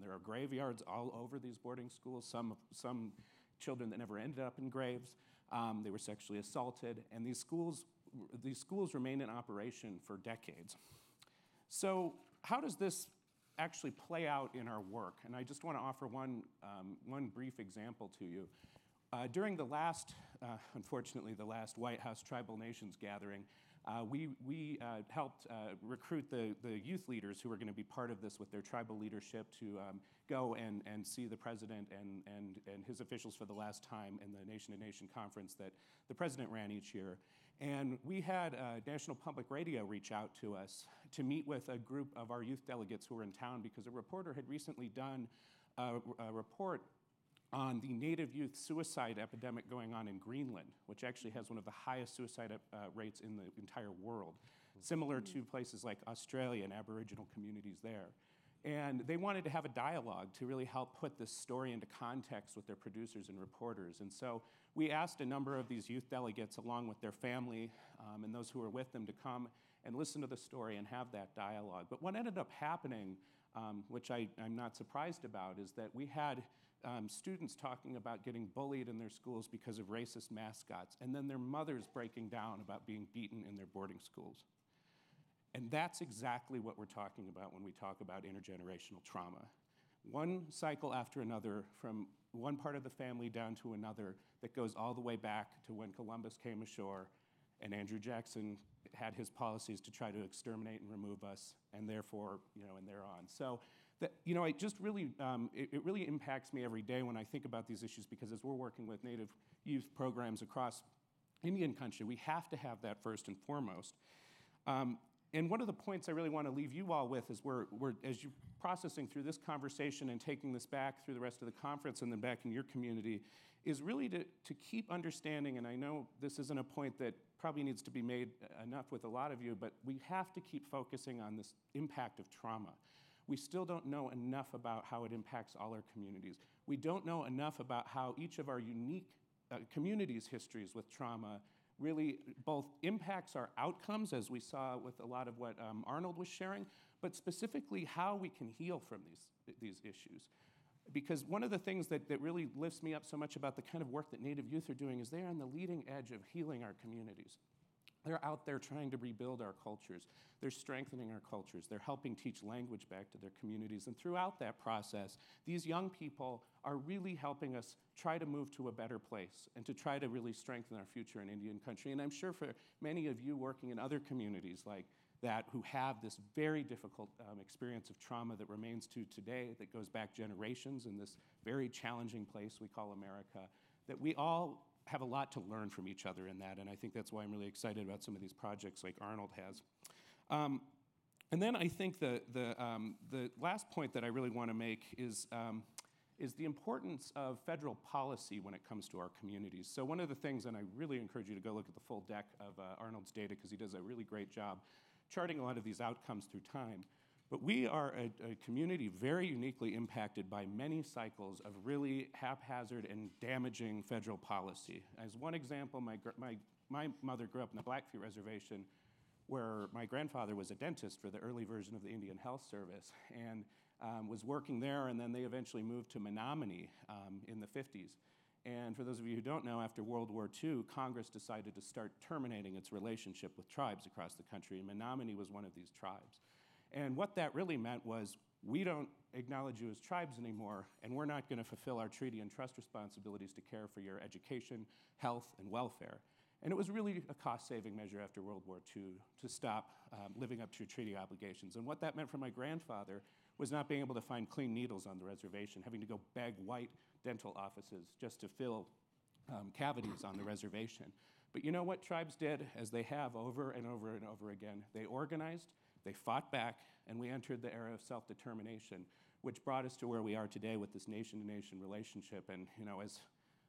There are graveyards all over these boarding schools, some children that never ended up in graves. They were sexually assaulted, and these schools remained in operation for decades. So how does this actually play out in our work? And I just want to offer one brief example to you. During the last, unfortunately, the last White House Tribal Nations gathering, we helped recruit the youth leaders who were going to be part of this with their tribal leadership to go and see the president and his officials for the last time in the Nation to Nation conference that the president ran each year. And we had National Public Radio reach out to us to meet with a group of our youth delegates who were in town, because a reporter had recently done a report on the native youth suicide epidemic going on in Greenland, which actually has one of the highest suicide rates in the entire world, similar to places like Australia and Aboriginal communities there. And they wanted to have a dialogue to really help put this story into context with their producers and reporters. And so we asked a number of these youth delegates, along with their family and those who were with them, to come and listen to the story and have that dialogue. But what ended up happening, which I'm not surprised about, is that we had students talking about getting bullied in their schools because of racist mascots, and then their mothers breaking down about being beaten in their boarding schools. And that's exactly what we're talking about when we talk about intergenerational trauma. one cycle after another, from one part of the family down to another, that goes all the way back to when Columbus came ashore and Andrew Jackson had his policies to try to exterminate and remove us, and therefore, and thereon. So, it just really, it really impacts me every day when I think about these issues, because as we're working with Native youth programs across Indian country, we have to have that first and foremost. And one of the points I really want to leave you all with is as you're processing through this conversation and taking this back through the rest of the conference and then back in your community, is really to keep understanding, and I know this isn't a point that probably needs to be made enough with a lot of you, but we have to keep focusing on this impact of trauma. We still don't know enough about how it impacts all our communities. We don't know enough about how each of our unique communities' histories with trauma really both impacts our outcomes, as we saw with a lot of what Arnold was sharing, but specifically how we can heal from these issues. Because one of the things that really lifts me up so much about the kind of work that Native youth are doing is they're on the leading edge of healing our communities. They're out there trying to rebuild our cultures. They're strengthening our cultures. They're helping teach language back to their communities. And throughout that process, these young people are really helping us try to move to a better place and to try to really strengthen our future in Indian country. And I'm sure for many of you working in other communities like that who have this very difficult experience of trauma that remains to today, that goes back generations in this very challenging place we call America, that we all have a lot to learn from each other in that, and I think that's why I'm really excited about some of these projects like Arnold has. And then I think the last point that I really want to make is the importance of federal policy when it comes to our communities. So one of the things, and I really encourage you to go look at the full deck of Arnold's data, because he does a really great job charting a lot of these outcomes through time. But we are a community very uniquely impacted by many cycles of really haphazard and damaging federal policy. As one example, my mother grew up in the Blackfeet Reservation, where my grandfather was a dentist for the early version of the Indian Health Service, and was working there, and then they eventually moved to Menominee in the 50s. And for those of you who don't know, after World War II, Congress decided to start terminating its relationship with tribes across the country, and Menominee was one of these tribes. And what that really meant was, we don't acknowledge you as tribes anymore, and we're not going to fulfill our treaty and trust responsibilities to care for your education, health, and welfare. And it was really a cost-saving measure after World War II to stop living up to your treaty obligations. And what that meant for my grandfather was not being able to find clean needles on the reservation, having to go beg white dental offices just to fill cavities on the reservation. But you know what tribes did, as they have over and over and over again? They organized, they fought back, and we entered the era of self-determination, which brought us to where we are today with this nation-to-nation relationship. And as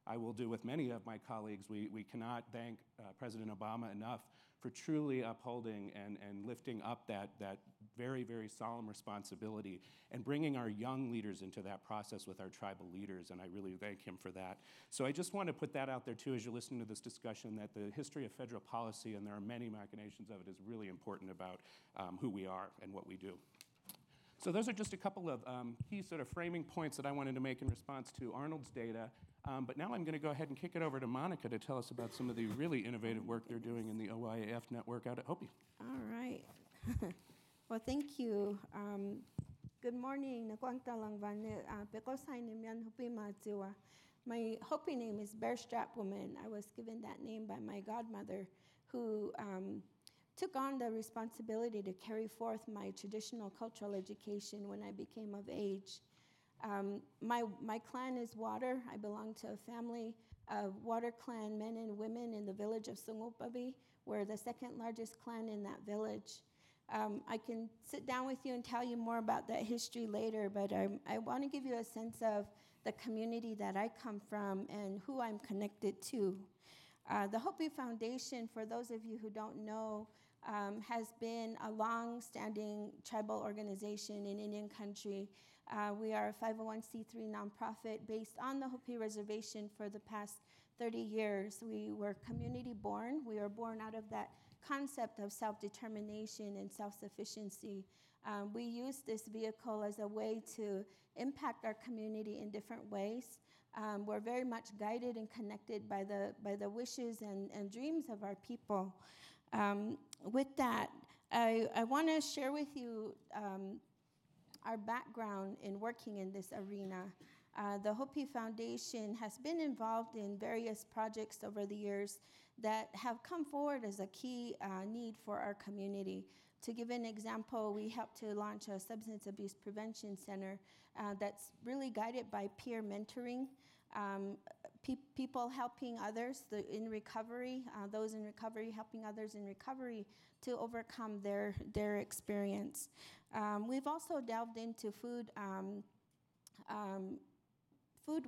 I will do with many of my colleagues, we cannot thank President Obama enough for truly upholding and lifting up that very, very solemn responsibility and bringing our young leaders into that process with our tribal leaders, and I really thank him for that. So I just want to put that out there too as you're listening to this discussion, that the history of federal policy, and there are many machinations of it, is really important about who we are and what we do. So those are just a couple of key sort of framing points that I wanted to make in response to Arnold's data. But now I'm going to go ahead and kick it over to Monica to tell us about some of the really innovative work they're doing in the OIAF network out at Hopi. All right. Well, thank you. Good morning. My Hopi name is Bear Strap Woman. I was given that name by my godmother, who took on the responsibility to carry forth my traditional cultural education when I became of age. My clan is Water. I belong to a family of Water clan men and women in the village of Sungupabi. We're the second largest clan in that village. I can sit down with you and tell you more about that history later, but I want to give you a sense of the community that I come from and who I'm connected to. The Hopi Foundation, for those of you who don't know, has been a long-standing tribal organization in Indian country. We are a 501c3 nonprofit based on the Hopi Reservation for the past 30 years. We were community born. We were born out of that concept of self-determination and self-sufficiency. We use this vehicle as a way to impact our community in different ways. We're very much guided and connected by the wishes and dreams of our people. With that, I want to share with you our background in working in this arena. The Hopi Foundation has been involved in various projects over the years that have come forward as a key need for our community. To give an example, we helped to launch a substance abuse prevention center that's really guided by peer mentoring, people helping others in recovery, those in recovery helping others in recovery to overcome their experience. We've also delved into food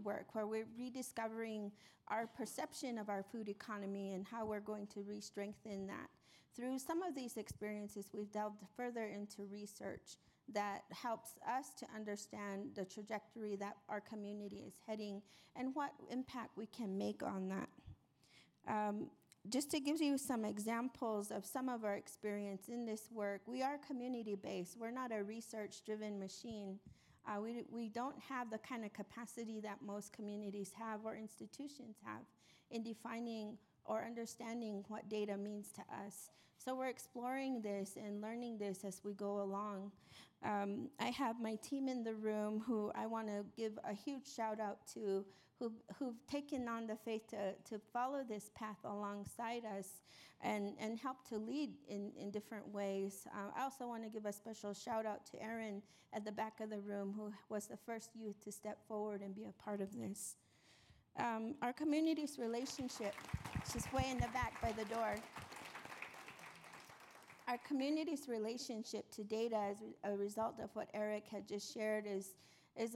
work, where we're rediscovering our perception of our food economy and how we're going to re-strengthen that. Through some of these experiences, we've delved further into research that helps us to understand the trajectory that our community is heading and what impact we can make on that. Just to give you some examples of some of our experience in this work, we are community-based. We're not a research-driven machine. We don't have the kind of capacity that most communities have or institutions have in defining or understanding what data means to us. So we're exploring this and learning this as we go along. I have my team in the room who I want to give a huge shout out to, who've taken on the faith to follow this path alongside us and help to lead in different ways. I also want to give a special shout out to Erin at the back of the room, who was the first youth to step forward and be a part of this. Our community's relationship, she's way in the back by the door. Our community's relationship to data as a result of what Eric had just shared is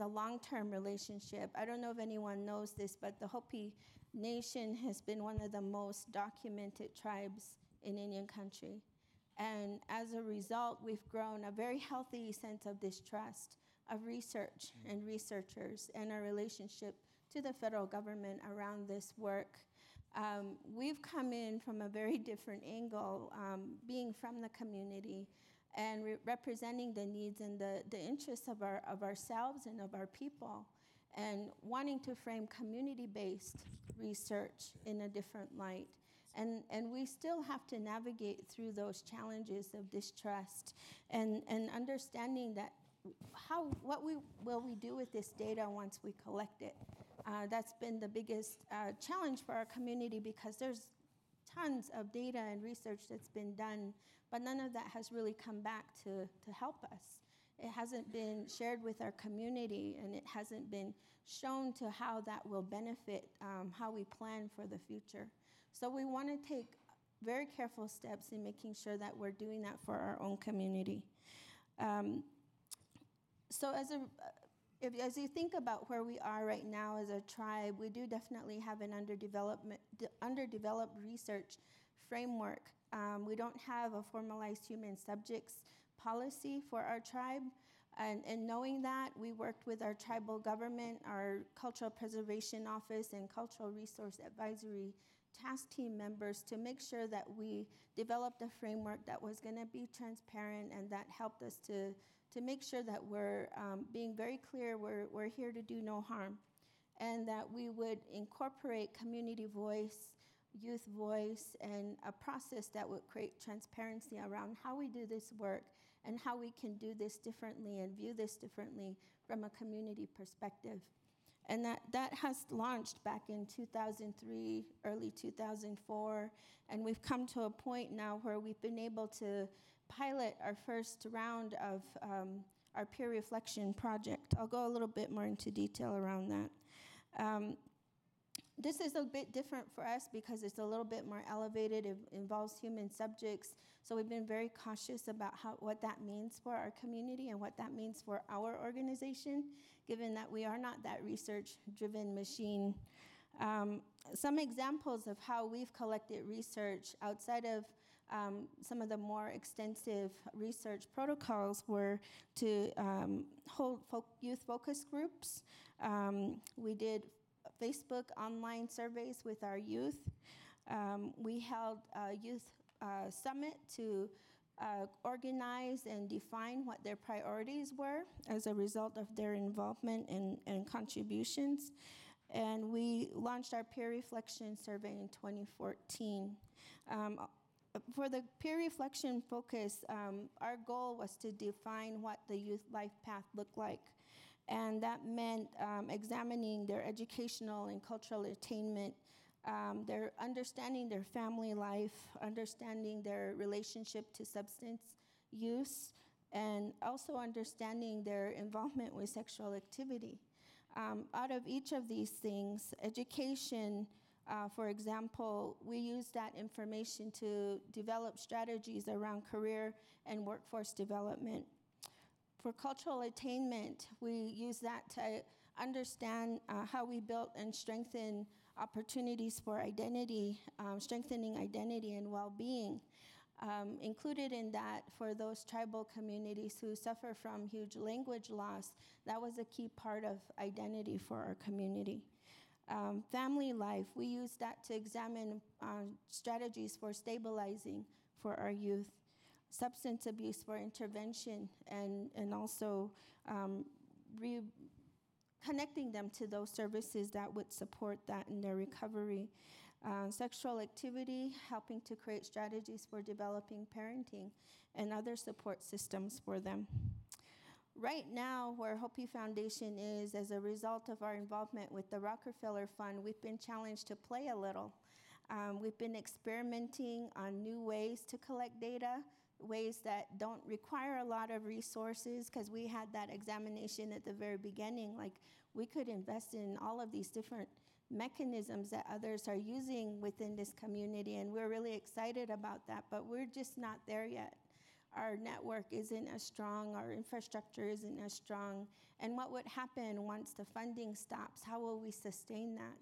a long-term relationship. I don't know if anyone knows this, but the Hopi Nation has been one of the most documented tribes in Indian country. And as a result, we've grown a very healthy sense of distrust of research and researchers and our relationship to the federal government around this work. We've come in from a very different angle, being from the community and representing the needs and the interests of ourselves and of our people, and wanting to frame community-based research in a different light. And we still have to navigate through those challenges of distrust and understanding that what will we do with this data once we collect it? That's been the biggest challenge for our community, because there's tons of data and research that's been done, but none of that has really come back to help us. It hasn't been shared with our community, and it hasn't been shown to how that will benefit how we plan for the future. So we want to take very careful steps in making sure that we're doing that for our own community. So as you think about where we are right now as a tribe, we do definitely have an underdeveloped research framework. We don't have a formalized human subjects policy for our tribe. And knowing that, we worked with our tribal government, our Cultural Preservation Office, and Cultural Resource Advisory task team members to make sure that we developed a framework that was going to be transparent and that helped us to make sure that we're being very clear we're here to do no harm, and that we would incorporate community voice, youth voice, and a process that would create transparency around how we do this work and how we can do this differently and view this differently from a community perspective. And that has launched back in 2003, early 2004, and we've come to a point now where we've been able to pilot our first round of our peer reflection project. I'll go a little bit more into detail around that. This is a bit different for us because it's a little bit more elevated. It involves human subjects. So we've been very cautious about what that means for our community and what that means for our organization, given that we are not that research-driven machine. Some examples of how we've collected research outside of some of the more extensive research protocols were to hold youth focus groups. We did Facebook online surveys with our youth. We held a youth summit to organize and define what their priorities were as a result of their involvement and contributions. And we launched our peer reflection survey in 2014. For the peer reflection focus, our goal was to define what the youth life path looked like. And that meant examining their educational and cultural attainment, their understanding their family life, understanding their relationship to substance use, and also understanding their involvement with sexual activity. Out of each of these things, education, for example, we use that information to develop strategies around career and workforce development. For cultural attainment, we use that to understand how we built and strengthen opportunities for identity, strengthening identity and well-being. Included in that, for those tribal communities who suffer from huge language loss, that was a key part of identity for our community. Family life, we use that to examine strategies for stabilizing for our youth. Substance abuse for intervention, and also connecting them to those services that would support that in their recovery. Sexual activity, helping to create strategies for developing parenting and other support systems for them. Right now, where Hopi Foundation is, as a result of our involvement with the Rockefeller Fund, we've been challenged to play a little. We've been experimenting on new ways to collect data, ways that don't require a lot of resources, because we had that examination at the very beginning. Like, we could invest in all of these different mechanisms that others are using within this community, and we're really excited about that, but we're just not there yet. Our network isn't as strong, our infrastructure isn't as strong, and what would happen once the funding stops? How will we sustain that?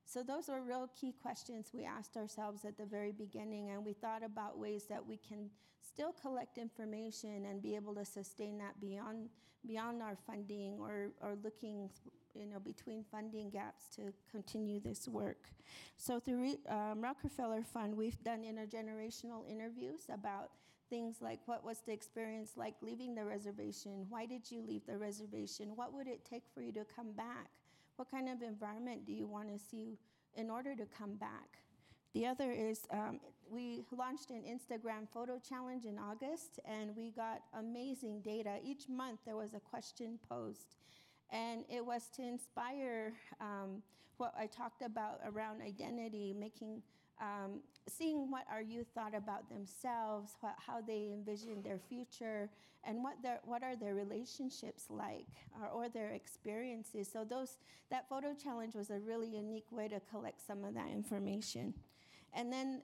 So those were real key questions we asked ourselves at the very beginning, and we thought about ways that we can still collect information and be able to sustain that beyond our funding, or looking between funding gaps to continue this work. So through Rockefeller Fund, we've done intergenerational interviews about things like, what was the experience like leaving the reservation? Why did you leave the reservation? What would it take for you to come back? What kind of environment do you want to see in order to come back? The other is, we launched an Instagram photo challenge in August, and we got amazing data. Each month there was a question posed, and it was to inspire what I talked about around identity, seeing what our youth thought about themselves, how they envisioned their future, and what are their relationships like, or their experiences. So that photo challenge was a really unique way to collect some of that information. And then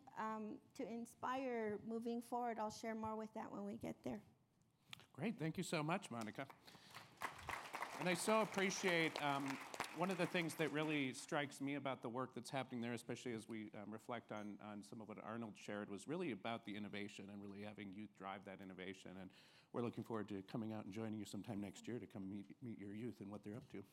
to inspire moving forward, I'll share more with that when we get there. Great, thank you so much, Monica. And I so appreciate one of the things that really strikes me about the work that's happening there, especially as we reflect on some of what Arnold shared, was really about the innovation and really having youth drive that innovation. And we're looking forward to coming out and joining you sometime next year to come meet your youth and what they're up to.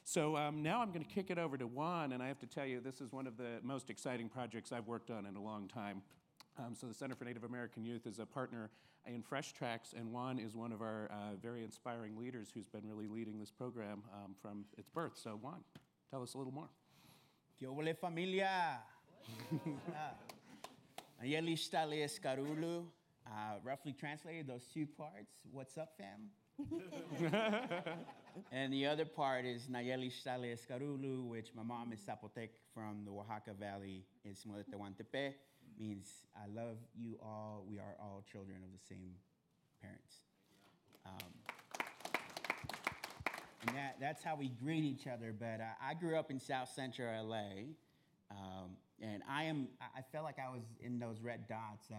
So now I'm going to kick it over to Juan, and I have to tell you, this is one of the most exciting projects I've worked on in a long time. So the Center for Native American Youth is a partner in Freshtracks, and Juan is one of our very inspiring leaders who's been really leading this program from its birth. So Juan, tell us a little more. ¿Qué ole, familia? Nayeli Stale Escarulu. Roughly translated, those two parts. What's up, fam? And the other part is Nayeli Stale Escarulu, which my mom is Zapotec from the Oaxaca Valley. It's Modetehuantepe. Means I love you all. We are all children of the same parents. And that's how we greet each other. But I grew up in South Central LA, and I felt like I was in those red dots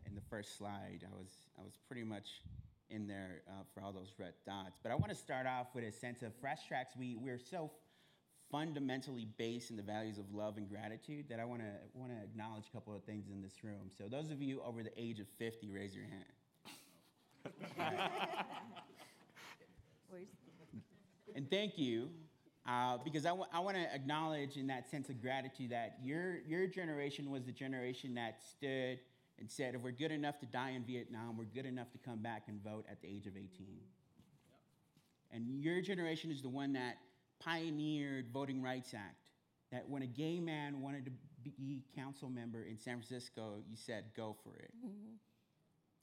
in the first slide. I was pretty much in there for all those red dots. But I want to start off with a sense of Freshtracks. We're so fundamentally based in the values of love and gratitude that I want to acknowledge a couple of things in this room. So those of you over the age of 50, raise your hand. And thank you, because I want to acknowledge in that sense of gratitude that your generation was the generation that stood and said, if we're good enough to die in Vietnam, we're good enough to come back and vote at the age of 18. And your generation is the one that pioneered Voting Rights Act, that when a gay man wanted to be council member in San Francisco, you said, go for it.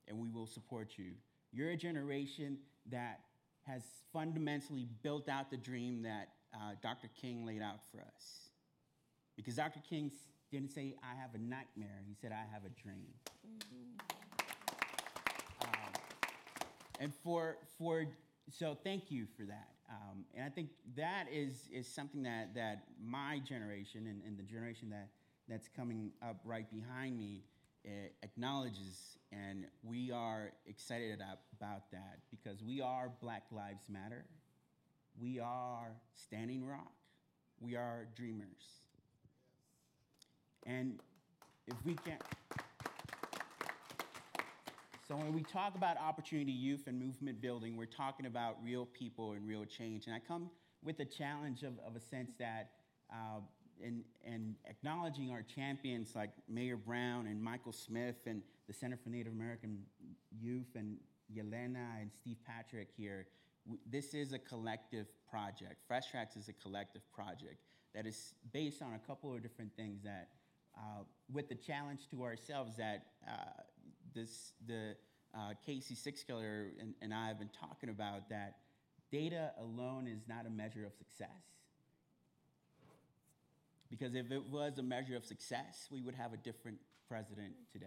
And we will support you. You're a generation that has fundamentally built out the dream that Dr. King laid out for us. Because Dr. King didn't say, I have a nightmare. He said, I have a dream. So thank you for that. And I think that is something that my generation and the generation that's coming up right behind me acknowledges, and we are excited about that because we are Black Lives Matter. We are Standing Rock. We are dreamers. And if we can't... So when we talk about opportunity youth and movement building, we're talking about real people and real change. And I come with a challenge of a sense that in acknowledging our champions like Mayor Brown and Michael Smith and the Center for Native American Youth and Yelena and Steve Patrick here, this is a collective project. Freshtracks is a collective project that is based on a couple of different things that, with the challenge to ourselves that the Casey Sixkiller and I have been talking about, that data alone is not a measure of success. Because if it was a measure of success, we would have a different president today.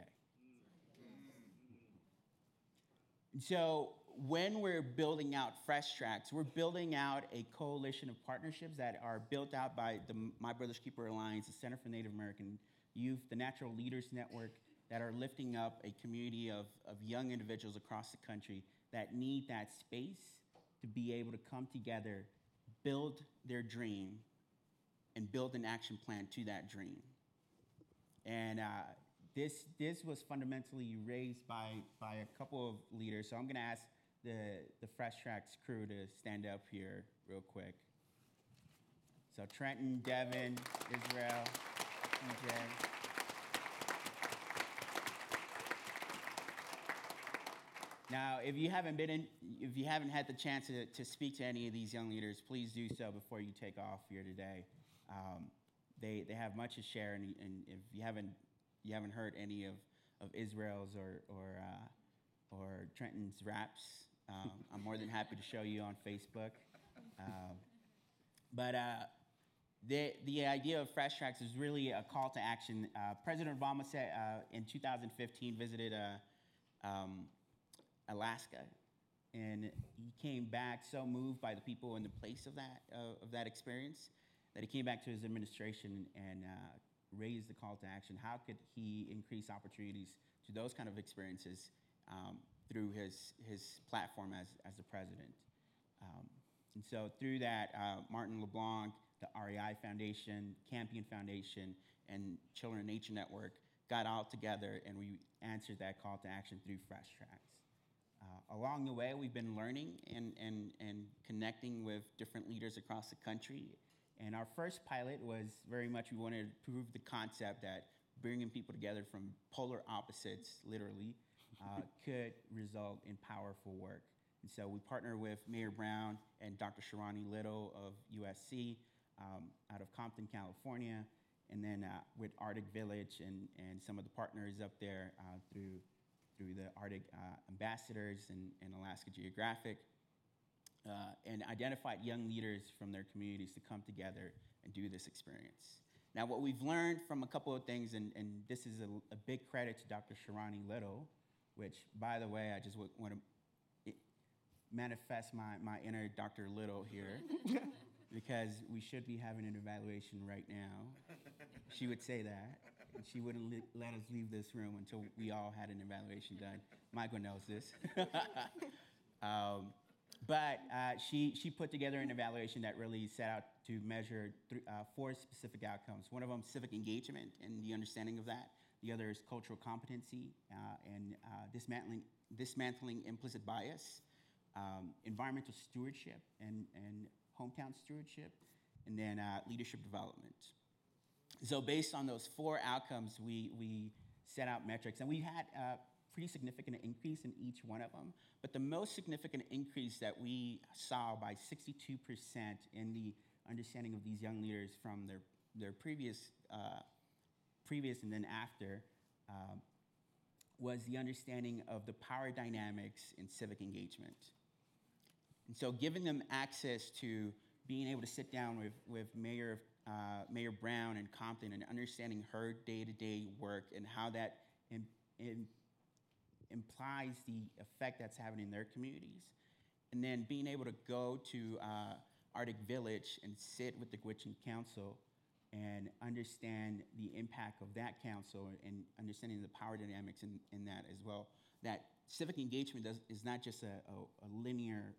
So when we're building out Freshtracks, we're building out a coalition of partnerships that are built out by the My Brother's Keeper Alliance, the Center for Native American Youth, the Natural Leaders Network, that are lifting up a community of young individuals across the country that need that space to be able to come together, build their dream, and build an action plan to that dream. And this was fundamentally raised by a couple of leaders. So I'm gonna ask the Freshtracks crew to stand up here real quick. So Trenton, Devin, Israel, TJ. Now, if you haven't had the chance to speak to any of these young leaders, please do so before you take off here today. They have much to share, and if you haven't heard any of Israel's or Trenton's raps, I'm more than happy to show you on Facebook. But the idea of Freshtracks is really a call to action. President Obama said in 2015 visited Alaska, and he came back so moved by the people in the place of that experience that he came back to his administration and raised the call to action. How could he increase opportunities to those kind of experiences through his platform as the president? And so through that, Martin LeBlanc, the REI Foundation, Campion Foundation, and Children in Nature Network got all together, and we answered that call to action through Freshtracks. Along the way, we've been learning and connecting with different leaders across the country. And our first pilot was very much, we wanted to prove the concept that bringing people together from polar opposites, literally, could result in powerful work. And so we partnered with Mayor Brown and Dr. Sharani Little of USC out of Compton, California, and then with Arctic Village and some of the partners up there through the Arctic ambassadors and Alaska Geographic, and identified young leaders from their communities to come together and do this experience. Now, what we've learned from a couple of things, and this is a big credit to Dr. Sharani Little, which, by the way, I just want to manifest my inner Dr. Little here, because we should be having an evaluation right now. She would say that. And she wouldn't let us leave this room until we all had an evaluation done. Michael knows this. But she put together an evaluation that really set out to measure 4 specific outcomes. One of them, civic engagement and the understanding of that. The other is cultural competency and dismantling implicit bias, environmental stewardship and hometown stewardship, and then leadership development. So based on those 4 outcomes, we set out metrics, and we had a pretty significant increase in each one of them. But the most significant increase that we saw by 62% in the understanding of these young leaders from their previous previous and then after, was the understanding of the power dynamics in civic engagement. And so giving them access to being able to sit down with Mayor Brown in Compton and understanding her day-to-day work and how that implies the effect that's having in their communities. And then being able to go to Arctic Village and sit with the Gwich'in Council and understand the impact of that council and understanding the power dynamics in that as well. That civic engagement is not just a linear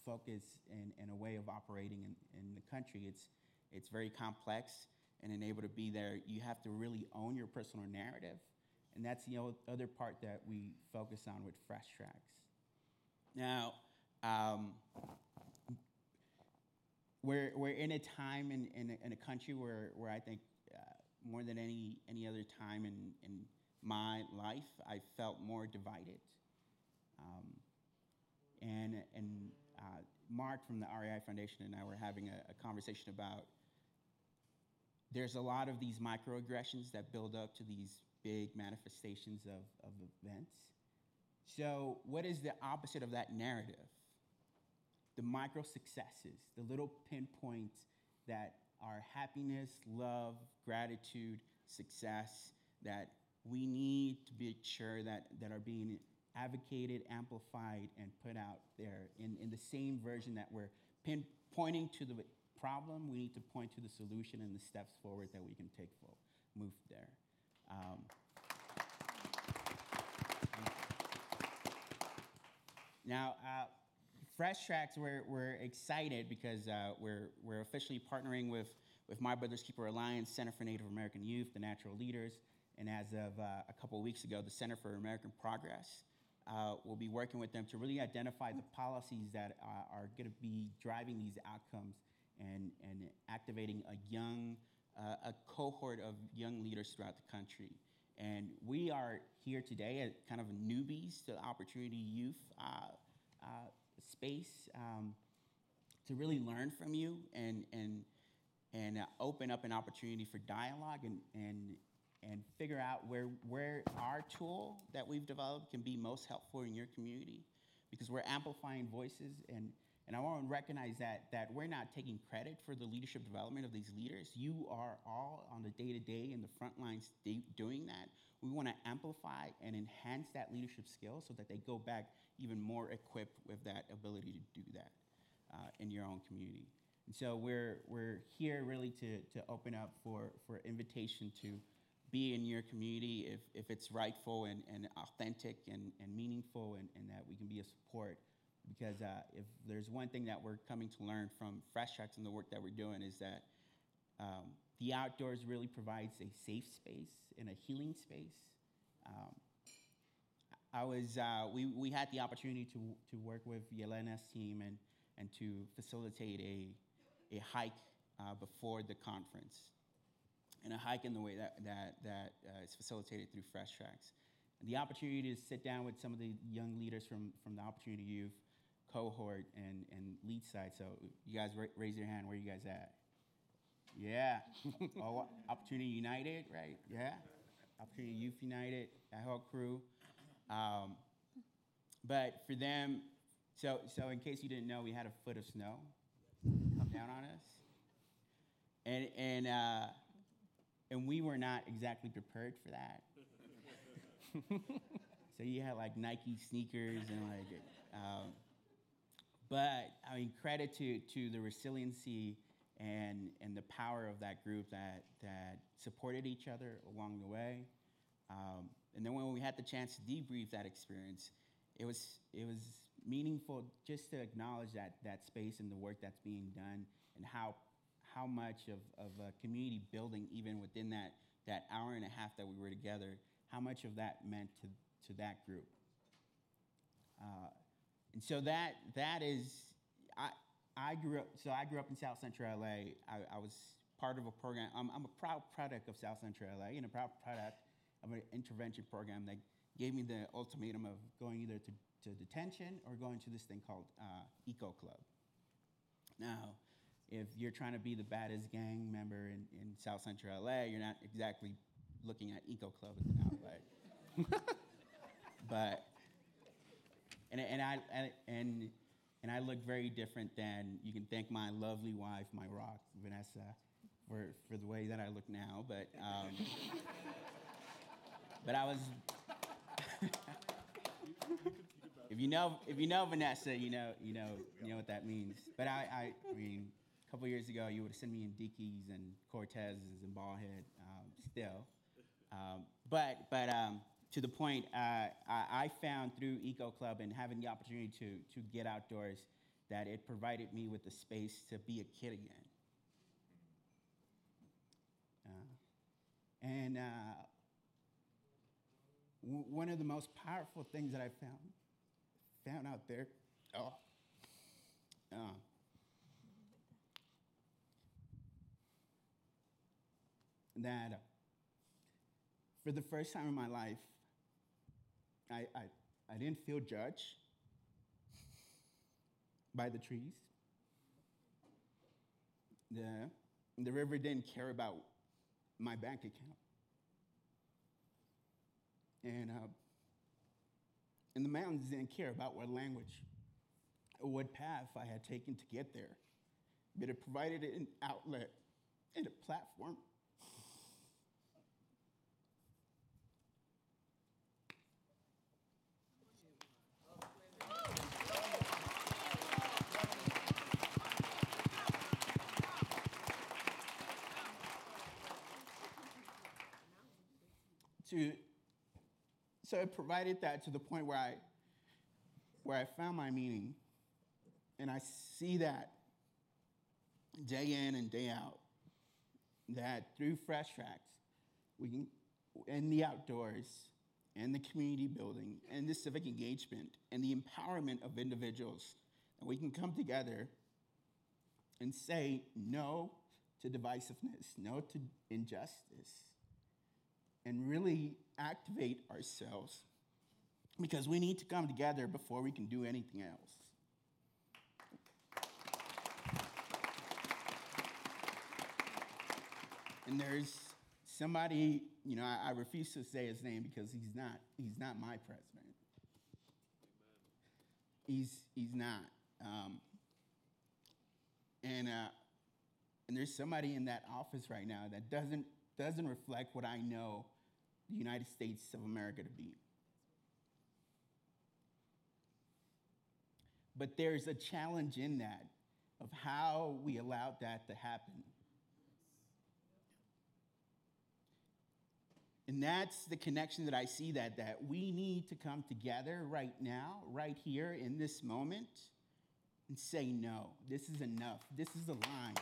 focus and a way of operating in the country. It's very complex, and in able to be there, you have to really own your personal narrative. And that's the other part that we focus on with Freshtracks. Now, we're in a time in a country where I think more than any other time in my life, I felt more divided. And Mark from the REI Foundation and I were having a conversation about there's a lot of these microaggressions that build up to these big manifestations of events. So what is the opposite of that narrative? The micro successes, the little pinpoints that are happiness, love, gratitude, success, that we need to be sure that are being advocated, amplified, and put out there in the same version that we're pointing to the problem. We need to point to the solution and the steps forward that we can take move there. Now, Freshtracks, we're excited because we're officially partnering with My Brother's Keeper Alliance, Center for Native American Youth, the Natural Leaders, and as of a couple of weeks ago, the Center for American Progress. We'll be working with them to really identify the policies that are going to be driving these outcomes and activating a cohort of young leaders throughout the country. And we are here today as kind of newbies to the Opportunity Youth space to really learn from you and open up an opportunity for dialogue and figure out where our tool that we've developed can be most helpful in your community, because we're amplifying voices, and I want to recognize that we're not taking credit for the leadership development of these leaders. You are all on the day-to-day in the front lines doing that. We want to amplify and enhance that leadership skill so that they go back even more equipped with that ability to do that in your own community. And so we're here really to open up for invitation to be in your community if it's rightful and authentic and meaningful, and that we can be a support. Because if there's one thing that we're coming to learn from Freshtracks and the work that we're doing is that the outdoors really provides a safe space and a healing space. We had the opportunity to work with Yelena's team and to facilitate a hike before the conference, and a hike in the way that is facilitated through Freshtracks. And the opportunity to sit down with some of the young leaders from the Opportunity Youth cohort and lead side. So you guys raise your hand. Where you guys at? Yeah. Oh, Opportunity United, right? Yeah. Opportunity Youth United, that whole crew. But for them, so in case you didn't know, we had a foot of snow come down on us. And we were not exactly prepared for that. So you had like Nike sneakers and but I mean, credit to the resiliency and the power of that group that supported each other along the way. And then when we had the chance to debrief that experience, it was meaningful just to acknowledge that space and the work that's being done, and how much of a community building, even within that hour and a half that we were together, how much of that meant to that group. And so that is, I grew up in South Central LA. I was part of a program. I'm a proud product of South Central LA, and a proud product of an intervention program that gave me the ultimatum of going either to detention or going to this thing called Eco Club. Now, if you're trying to be the baddest gang member in South Central LA, you're not exactly looking at Eco Club as an outlet. But and I look very different than, you can thank my lovely wife, my rock, Vanessa, for the way that I look now. But but I was if you know Vanessa, you know what that means. But I mean, a couple years ago, you would have seen me in Dickies and Cortez's and Ballhead still. But to the point, I found through Eco Club and having the opportunity to get outdoors that it provided me with the space to be a kid again. One of the most powerful things that I found out there, that for the first time in my life, I didn't feel judged by the trees. The river didn't care about my bank account. And the mountains didn't care about what language or what path I had taken to get there. But it provided an outlet and a platform so it provided that to the point where I found my meaning, and I see that day in and day out, that through Freshtracks, we can, in the outdoors, and the community building, and the civic engagement, and the empowerment of individuals, and we can come together and say no to divisiveness, no to injustice, and really activate ourselves, because we need to come together before we can do anything else. And there's somebody, I refuse to say his name because he's not my president. He's not. And there's somebody in that office right now that doesn't reflect what I know the United States of America to be. But there's a challenge in that of how we allowed that to happen. And that's the connection that I see, that we need to come together right now, right here in this moment, and say no. This is enough. This is a line.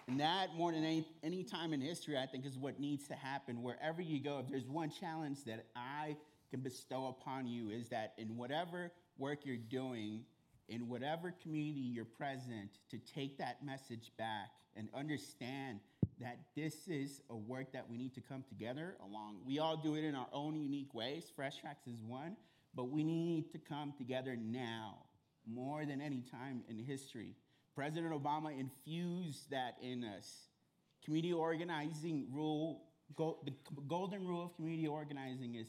And that, more than any time in history, I think is what needs to happen. Wherever you go, if there's one challenge that I can bestow upon you, is that in whatever work you're doing, in whatever community you're present, to take that message back and understand that this is a work that we need to come together along. We all do it in our own unique ways. Freshtracks is one, but we need to come together now, more than any time in history. President Obama infused that in us. Community organizing rule, the golden rule of community organizing is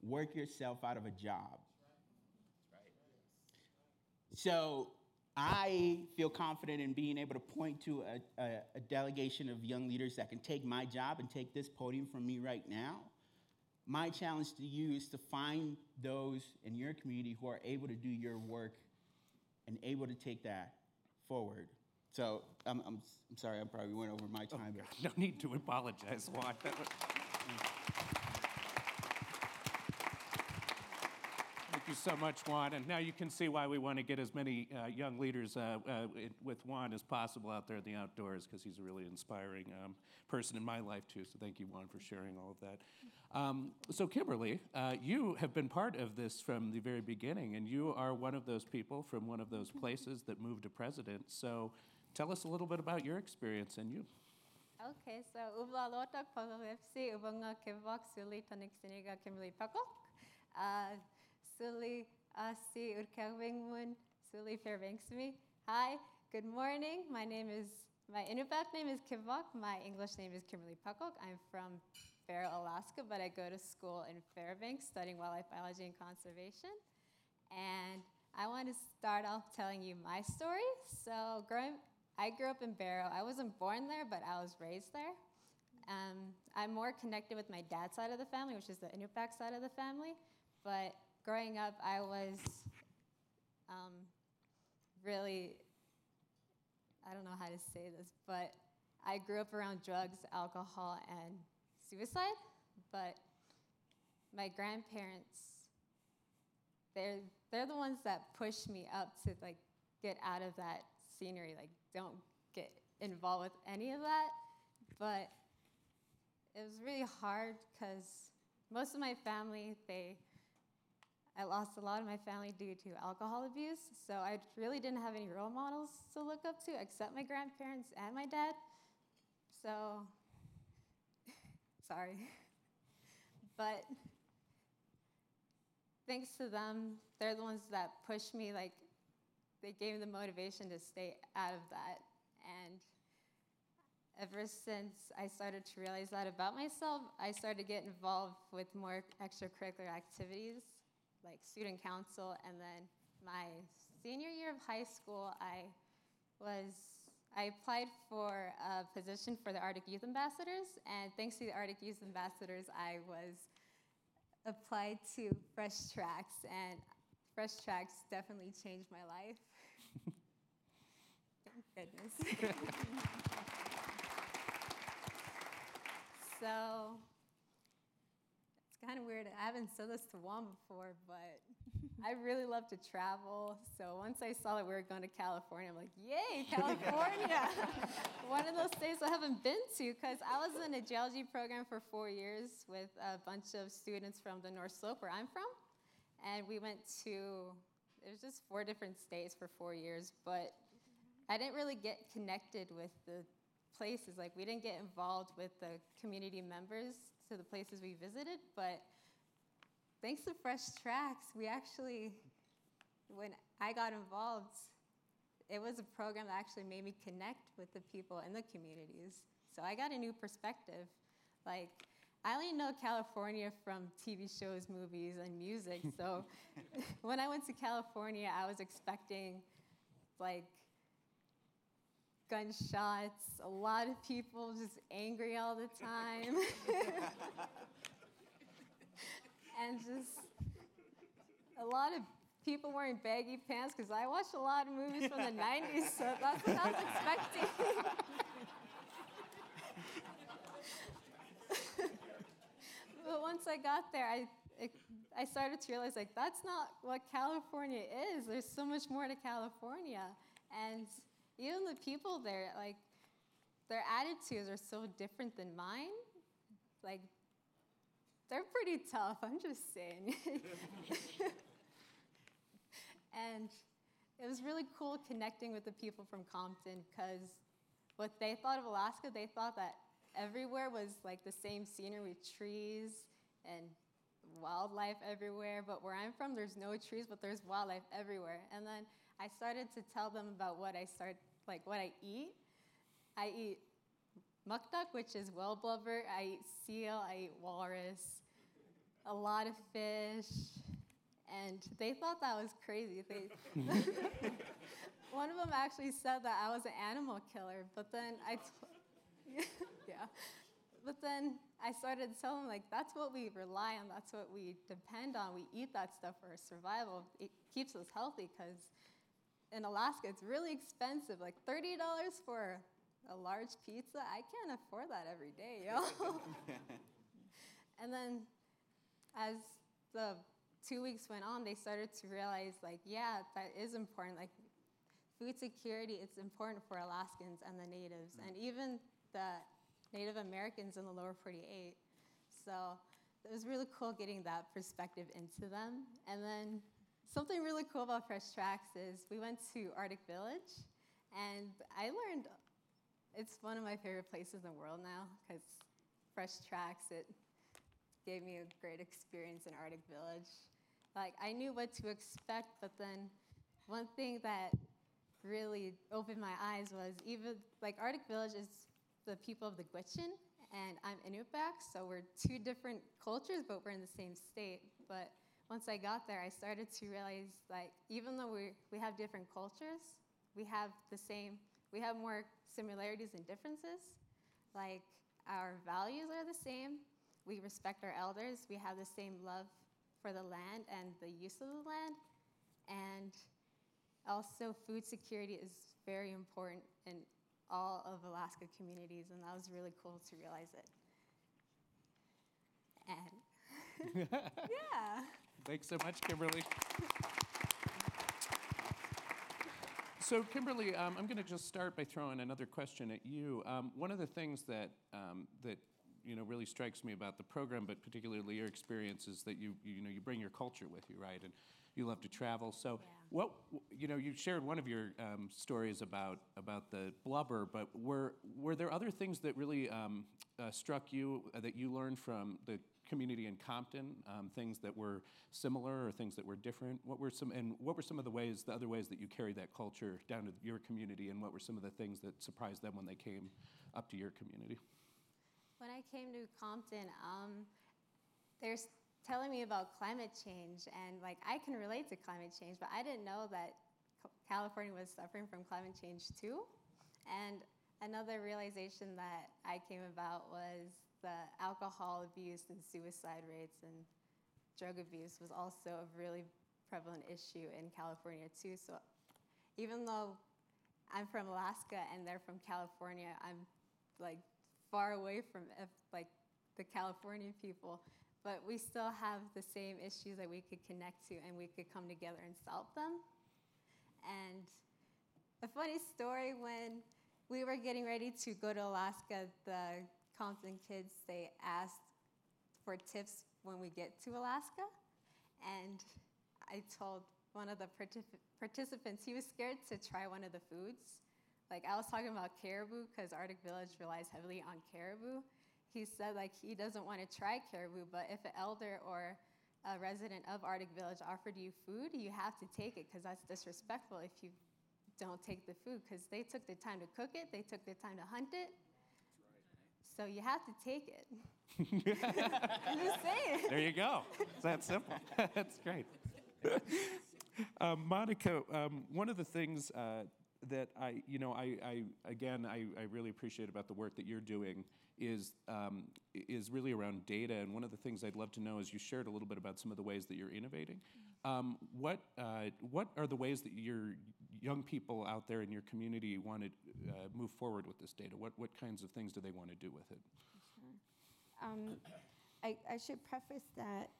work yourself out of a job. So I feel confident in being able to point to a delegation of young leaders that can take my job and take this podium from me right now. My challenge to you is to find those in your community who are able to do your work and able to take that forward. So I'm sorry, I probably went over my time. No need to apologize, Juan. Thank you so much, Juan. And now you can see why we want to get as many young leaders with Juan as possible out there in the outdoors, because he's a really inspiring person in my life, too. So thank you, Juan, for sharing all of that. So Kimberly, you have been part of this from the very beginning, and you are one of those people from one of those places that moved to president. So tell us a little bit about your experience and you. Okay, so ublalotak pagafsi ubanga kevak suli tanik siniga Kimberly Pakok. Suli si urkawing mun Suli Fairbanksmi. Hi, good morning. My Inupiaq name is Kivok. My English name is Kimberly Puckok. I'm from Barrow, Alaska, but I go to school in Fairbanks studying wildlife biology and conservation. And I want to start off telling you my story. So I grew up in Barrow. I wasn't born there, but I was raised there. I'm more connected with my dad's side of the family, which is the Inupiaq side of the family. But growing up, I was really, I don't know how to say this, but I grew up around drugs, alcohol, and suicide. But my grandparents, they're the ones that pushed me up to like get out of that scenery, like don't get involved with any of that. But it was really hard because most of my family, I lost a lot of my family due to alcohol abuse, so I really didn't have any role models to look up to except my grandparents and my dad. So, sorry. But thanks to them, they're the ones that pushed me, like, they gave me the motivation to stay out of that. And ever since I started to realize that about myself, I started to get involved with more extracurricular activities, like student council. And then my senior year of high school, I applied for a position for the Arctic Youth Ambassadors. And thanks to the Arctic Youth Ambassadors, I was applied to Freshtracks. And Freshtracks definitely changed my life. Thank goodness. So it's kind of weird. I haven't said this to Juan before, but I really love to travel. So once I saw that we were going to California, I'm like, yay, California! One of those states I haven't been to, because I was in a geology program for 4 years with a bunch of students from the North Slope, where I'm from. And we went to, it was just 4 different states for 4 years, but I didn't really get connected with the places. Like, we didn't get involved with the community members to the places we visited, but thanks to Freshtracks, we actually, when I got involved, it was a program that actually made me connect with the people in the communities. So I got a new perspective. Like, I only know California from TV shows, movies, and music. So when I went to California, I was expecting, like, gunshots, a lot of people just angry all the time. And just a lot of people wearing baggy pants, because I watched a lot of movies from the 90s, so that's what I was expecting. But once I got there, I started to realize, like, that's not what California is. There's so much more to California. And even the people there, like, their attitudes are so different than mine. Like, they're pretty tough, I'm just saying. And it was really cool connecting with the people from Compton, because what they thought of Alaska, they thought that everywhere was like the same scenery, trees and wildlife everywhere. But where I'm from, there's no trees, but there's wildlife everywhere. And then I started to tell them about what I eat. I eat muktuk, which is whale blubber. I eat seal, I eat walrus, a lot of fish. And they thought that was crazy. One of them actually said that I was an animal killer, but then But then I started to tell them, like, that's what we rely on, that's what we depend on. We eat that stuff for our survival. It keeps us healthy, because in Alaska, it's really expensive. Like, $30 for a large pizza, I can't afford that every day, yo. And then as the 2 weeks went on, they started to realize, like, yeah, that is important. Like, food security, it's important for Alaskans and the natives, and even the Native Americans in the lower 48. So it was really cool getting that perspective into them. And then something really cool about Freshtracks is we went to Arctic Village, and I learned it's one of my favorite places in the world now, because Freshtracks, it gave me a great experience in Arctic Village. Like, I knew what to expect, but then one thing that really opened my eyes was even like Arctic Village is the people of the Gwich'in, and I'm Inupiaq, so we're two different cultures, but we're in the same state. But once I got there, I started to realize, like, even though we have different cultures, we have more similarities than differences. Like, our values are the same. We respect our elders. We have the same love for the land and the use of the land. And also, food security is very important in all of Alaska communities, and that was really cool to realize it. And yeah. Thanks so much, Kimberly. So, Kimberly, I'm going to just start by throwing another question at you. One of the things that really strikes me about the program, but particularly your experience, is that you bring your culture with you, right? And you love to travel. So, you shared one of your stories about the blubber, but were there other things that really struck you that you learned from the community in Compton, things that were similar or things that were different? What were some of the other ways that you carried that culture down to your community, and what were some of the things that surprised them when they came up to your community? When I came to Compton, they're telling me about climate change, and like I can relate to climate change, but I didn't know that California was suffering from climate change too. And another realization that I came about was the alcohol abuse and suicide rates and drug abuse was also a really prevalent issue in California too. So even though I'm from Alaska and they're from California, I'm like far away from like the California people, but we still have the same issues that we could connect to, and we could come together and solve them. And a funny story, when we were getting ready to go to Alaska, the Compton kids, they asked for tips when we get to Alaska. And I told one of the participants, he was scared to try one of the foods. Like, I was talking about caribou because Arctic Village relies heavily on caribou. He said, like, he doesn't want to try caribou, but if an elder or a resident of Arctic Village offered you food, you have to take it because that's disrespectful if you don't take the food, because they took the time to cook it, they took the time to hunt it. So you have to take it. I'm just saying. There you go. It's that simple. That's great. Monica, one of the things that I really appreciate about the work that you're doing is really around data. And one of the things I'd love to know is you shared a little bit about some of the ways that you're innovating. What are the ways that your young people out there in your community want to move forward with this data? What kinds of things do they want to do with it? Sure. I should preface that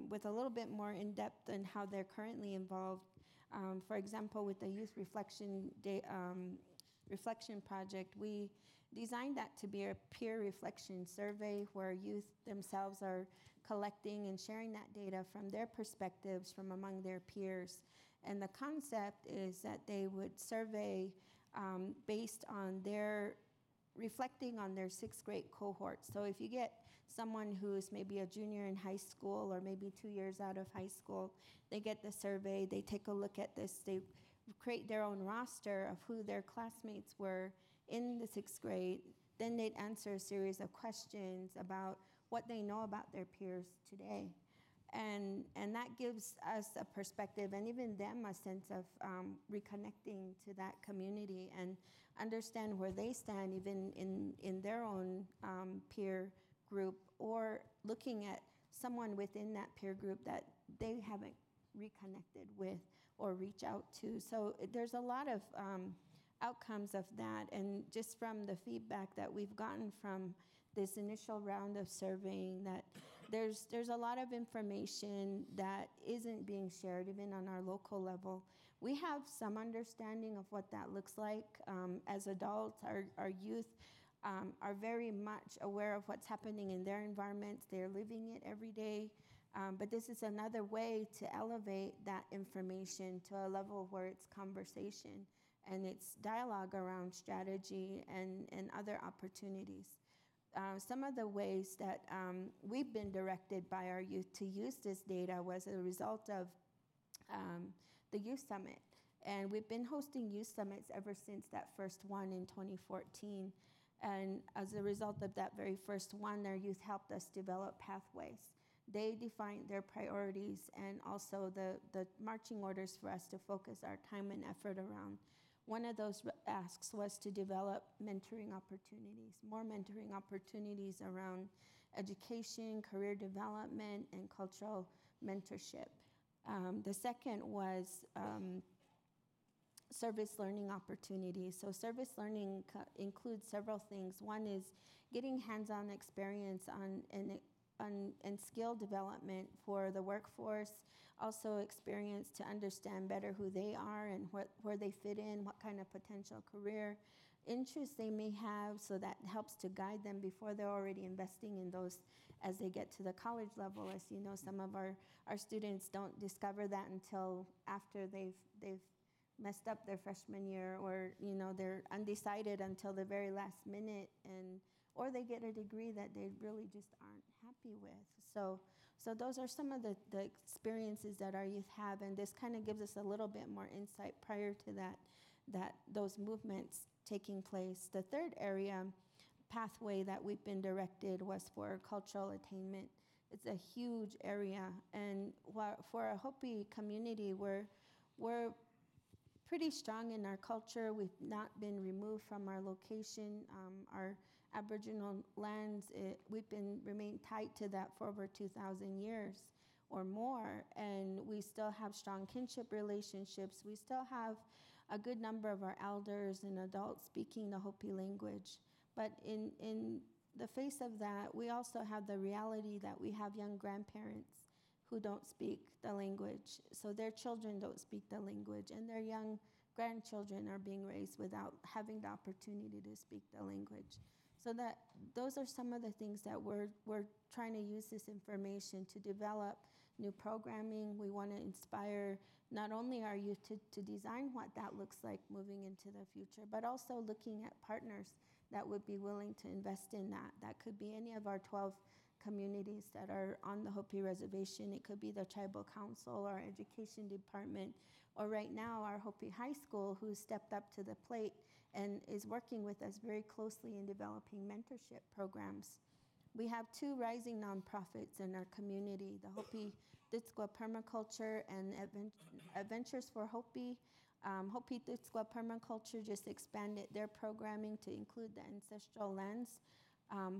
with a little bit more in depth in how they're currently involved. For example, with the Youth Reflection Project, we designed that to be a peer reflection survey where youth themselves are collecting and sharing that data from their perspectives from among their peers. And the concept is that they would survey based on reflecting on their sixth grade cohort. So if you get someone who's maybe a junior in high school or maybe 2 years out of high school, they get the survey, they take a look at this, they create their own roster of who their classmates were in the sixth grade. Then they'd answer a series of questions about what they know about their peers today. And that gives us a perspective, and even them a sense of reconnecting to that community and understand where they stand even in their own peer group, or looking at someone within that peer group that they haven't reconnected with or reach out to. So there's a lot of outcomes of that, and just from the feedback that we've gotten from this initial round of surveying, that there's a lot of information that isn't being shared even on our local level. We have some understanding of what that looks like. As adults, our youth are very much aware of what's happening in their environments. They're living it every day. But this is another way to elevate that information to a level where it's conversation and it's dialogue around strategy and other opportunities. Some of the ways that we've been directed by our youth to use this data was a result of the Youth Summit. And we've been hosting youth summits ever since that first one in 2014. And as a result of that very first one, their youth helped us develop pathways. They defined their priorities and also the marching orders for us to focus our time and effort around. One of those asks was to develop mentoring opportunities, more mentoring opportunities around education, career development, and cultural mentorship. The second was service learning opportunities. So service learning includes several things. One is getting hands-on experience and skill development for the workforce, also experience to understand better who they are and where they fit in, what kind of potential career interests they may have, so that helps to guide them before they're already investing in those as they get to the college level. As you know, some of our students don't discover that until after they've messed up their freshman year, or they're undecided until the very last minute, or they get a degree that they really just aren't happy with. So those are some of the experiences that our youth have, and this kind of gives us a little bit more insight prior to that those movements taking place. The third area pathway that we've been directed was for cultural attainment. It's a huge area, and for a Hopi community, we're pretty strong in our culture. We've not been removed from our location. Our Aboriginal lands, we've remained tied to that for over 2,000 years or more, and we still have strong kinship relationships. We still have a good number of our elders and adults speaking the Hopi language. But in the face of that, we also have the reality that we have young grandparents who don't speak the language, so their children don't speak the language, and their young grandchildren are being raised without having the opportunity to speak the language. So those are some of the things that we're trying to use this information to develop new programming. We want to inspire not only our youth to design what that looks like moving into the future, but also looking at partners that would be willing to invest in that. That could be any of our 12 communities that are on the Hopi Reservation. It could be the Tribal Council, our education department, or right now our Hopi High School, who stepped up to the plate and is working with us very closely in developing mentorship programs. We have two rising nonprofits in our community, the Hopi Titsqua Permaculture and Adventures for Hopi. Hopi Titsqua Permaculture just expanded their programming to include the ancestral lands.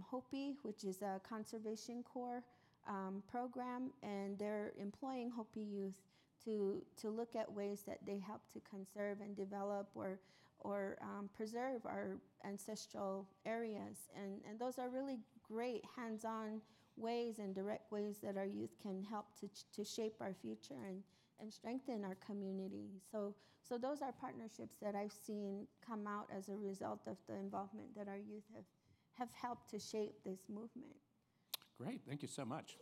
Hopi, which is a conservation corps program, and they're employing Hopi youth to look at ways that they help to conserve and develop or preserve our ancestral areas. And those are really great hands-on ways and direct ways that our youth can help to shape our future and strengthen our community. So those are partnerships that I've seen come out as a result of the involvement that our youth have helped to shape this movement. Great, thank you so much.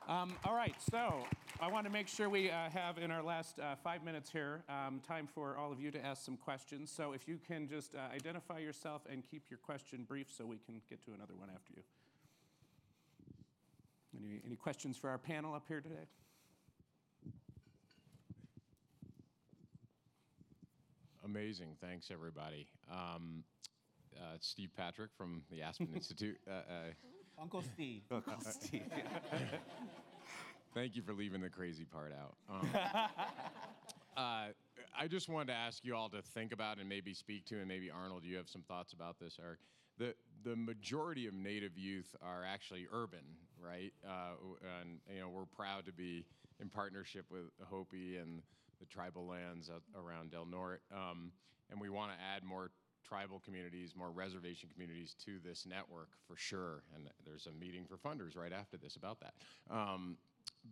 All right, so I want to make sure we have in our last 5 minutes here time for all of you to ask some questions. So if you can just identify yourself and keep your question brief so we can get to another one after you. Any questions for our panel up here today? Amazing, thanks everybody. Steve Patrick from the Aspen Institute. Uncle Steve. Uncle Steve. Thank you for leaving the crazy part out. I just wanted to ask you all to think about and maybe speak to, and maybe Arnold, you have some thoughts about this, Eric. The majority of Native youth are actually urban, right? And we're proud to be in partnership with Hopi and the tribal lands around Del Norte, and we want to add more tribal communities, more reservation communities to this network for sure. And there's a meeting for funders right after this about that.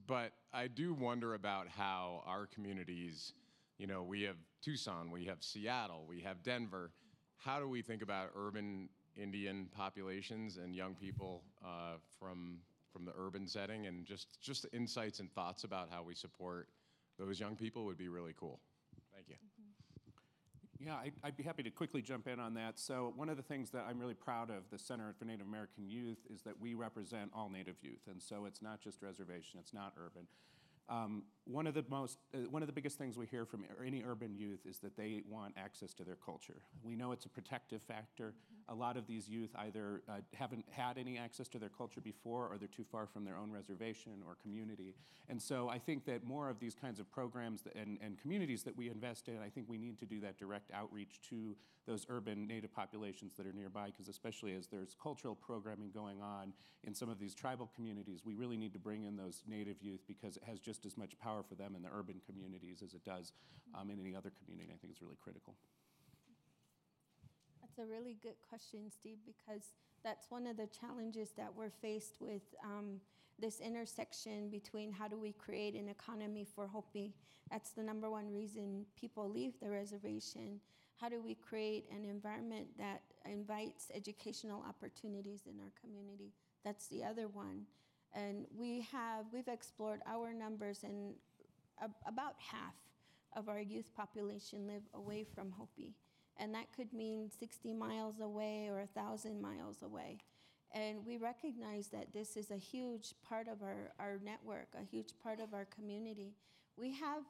But I do wonder about how our communities, we have Tucson, we have Seattle, we have Denver. How do we think about urban Indian populations and young people from the urban setting, and just insights and thoughts about how we support those young people would be really cool. Thank you. Yeah, I'd be happy to quickly jump in on that. So one of the things that I'm really proud of the Center for Native American Youth is that we represent all Native youth. And so it's not just reservation, it's not urban. One of the biggest things we hear from any urban youth is that they want access to their culture. We know it's a protective factor. A lot of these youth either haven't had any access to their culture before, or they're too far from their own reservation or community. And so I think that more of these kinds of programs and communities that we invest in, I think we need to do that direct outreach to those urban Native populations that are nearby, because especially as there's cultural programming going on in some of these tribal communities, we really need to bring in those Native youth, because it has just as much power for them in the urban communities as it does in any other community. I think it's really critical. That's a really good question, Steve, because that's one of the challenges that we're faced with, this intersection between how do we create an economy for Hopi. That's the number one reason people leave the reservation. How do we create an environment that invites educational opportunities in our community? That's the other one. And we've explored our numbers, and about half of our youth population live away from Hopi. And that could mean 60 miles away or 1,000 miles away. And we recognize that this is a huge part of our network, a huge part of our community. We have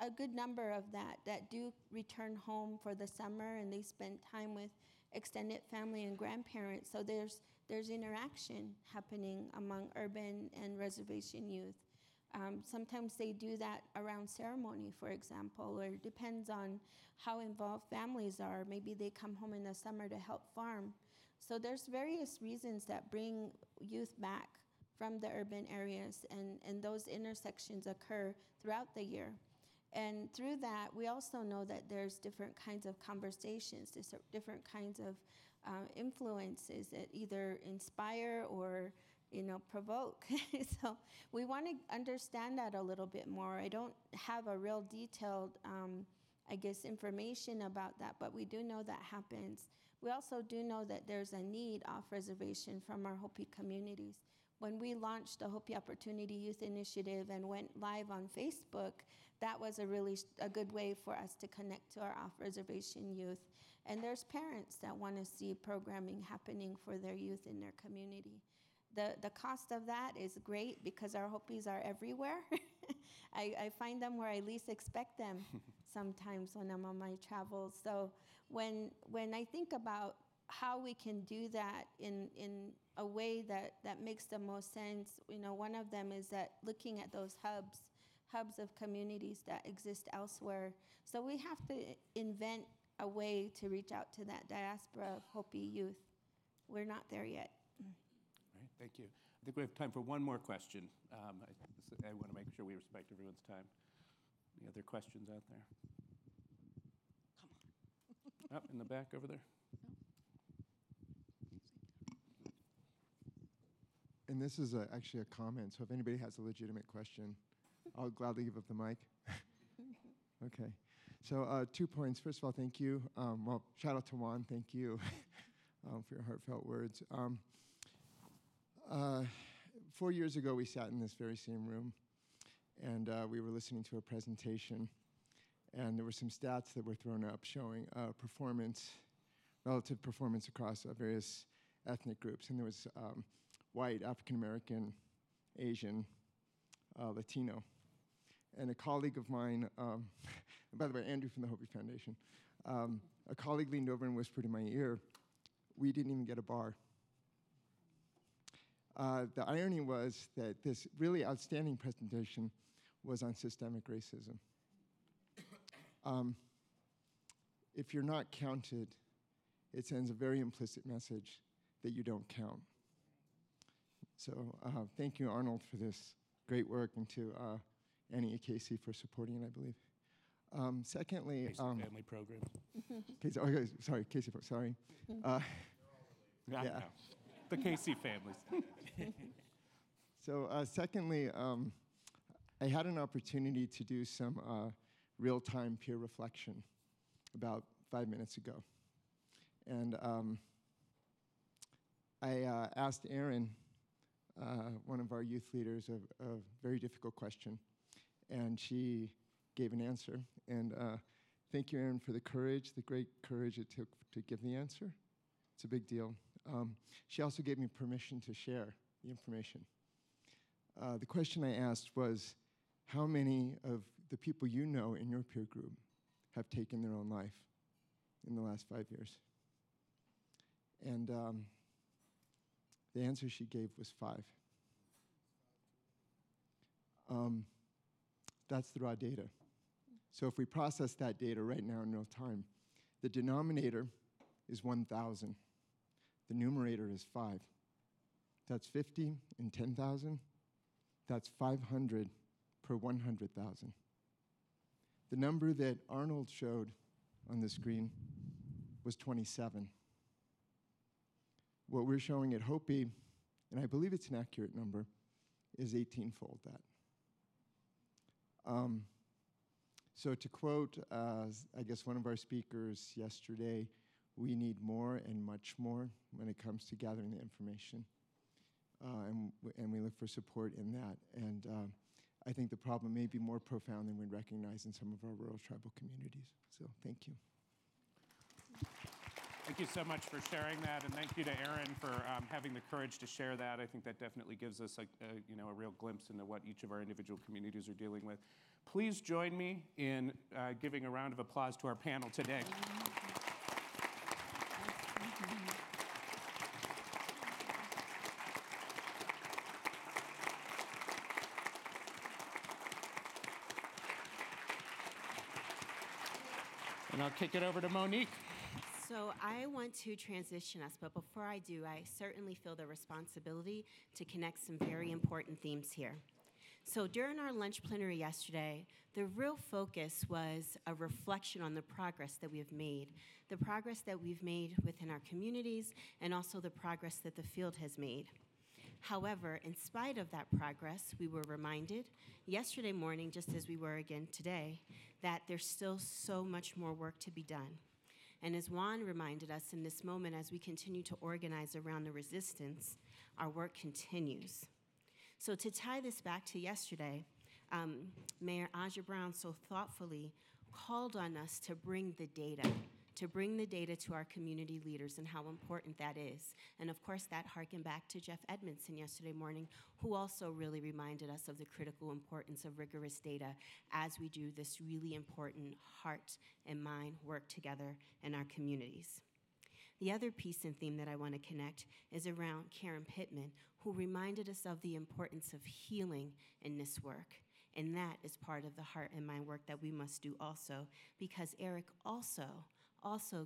a good number of that do return home for the summer, and they spend time with extended family and grandparents. So there's interaction happening among urban and reservation youth. Sometimes they do that around ceremony, for example, or it depends on how involved families are. Maybe they come home in the summer to help farm. So there's various reasons that bring youth back from the urban areas, and those intersections occur throughout the year. And through that, we also know that there's different kinds of conversations, different kinds of influences that either inspire or provoke. So we want to understand that a little bit more. I don't have a real detailed, information about that, but we do know that happens. We also do know that there's a need off reservation from our Hopi communities. When we launched the Hopi Opportunity Youth Initiative and went live on Facebook, that was a good way for us to connect to our off-reservation youth. And there's parents that want to see programming happening for their youth in their community. The cost of that is great because our Hopis are everywhere. I find them where I least expect them sometimes when I'm on my travels. So when I think about how we can do that in a way that makes the most sense, one of them is that looking at those hubs of communities that exist elsewhere. So we have to invent a way to reach out to that diaspora of Hopi youth. We're not there yet. All right, thank you. I think we have time for one more question. I want to make sure we respect everyone's time. Any other questions out there? Come on. Up in the back over there. And this is actually a comment, so if anybody has a legitimate question, I'll gladly give up the mic. Okay. So 2 points. First of all, thank you. Shout out to Juan. Thank you for your heartfelt words. 4 years ago, we sat in this very same room, and we were listening to a presentation, and there were some stats that were thrown up showing relative performance across various ethnic groups. And there was white, African-American, Asian, Latino. And a colleague of mine, by the way, Andrew from the Hopi Foundation, a colleague leaned over and whispered in my ear, "We didn't even get a bar." The irony was that this really outstanding presentation was on systemic racism. If you're not counted, it sends a very implicit message that you don't count. So thank you, Arnold, for this great work, and to Annie Casey for supporting it, I believe. Secondly, Casey family programs. Casey, okay, sorry, Casey, sorry. Yeah. The Casey families. So secondly, I had an opportunity to do some real-time peer reflection about 5 minutes ago. And I asked Erin, one of our youth leaders, a very difficult question, and she gave an answer. And thank you, Erin, for the great courage it took to give the answer. It's a big deal. She also gave me permission to share the information. The question I asked was, How many of the people you know in your peer group have taken their own life in the last 5 years? And the answer she gave was 5. That's the raw data. So if we process that data right now in real time, the denominator is 1,000. The numerator is 5. That's 50 in 10,000. That's 500 per 100,000. The number that Arnold showed on the screen was 27. What we're showing at Hopi, and I believe it's an accurate number, is 18-fold that. So to quote, I guess one of our speakers yesterday, we need more and much more when it comes to gathering the information. And we look for support in that. And I think the problem may be more profound than we recognize in some of our rural tribal communities. So thank you. Thank you so much for sharing that, and thank you to Aaron for having the courage to share that. I think that definitely gives us a real glimpse into what each of our individual communities are dealing with. Please join me in giving a round of applause to our panel today. And I'll kick it over to Monique. So I want to transition us, but before I do, I certainly feel the responsibility to connect some very important themes here. So during our lunch plenary yesterday, the real focus was a reflection on the progress that we have made, the progress that we've made within our communities, and also the progress that the field has made. However, in spite of that progress, we were reminded yesterday morning, just as we were again today, that there's still so much more work to be done. And as Juan reminded us in this moment, as we continue to organize around the resistance, our work continues. So to tie this back to yesterday, Mayor Aja Brown so thoughtfully called on us to bring the data to our community leaders and how important that is. And of course, that harkened back to Jeff Edmondson yesterday morning, who also really reminded us of the critical importance of rigorous data as we do this really important heart and mind work together in our communities. The other piece and theme that I want to connect is around Karen Pittman, who reminded us of the importance of healing in this work. And that is part of the heart and mind work that we must do also, because Eric also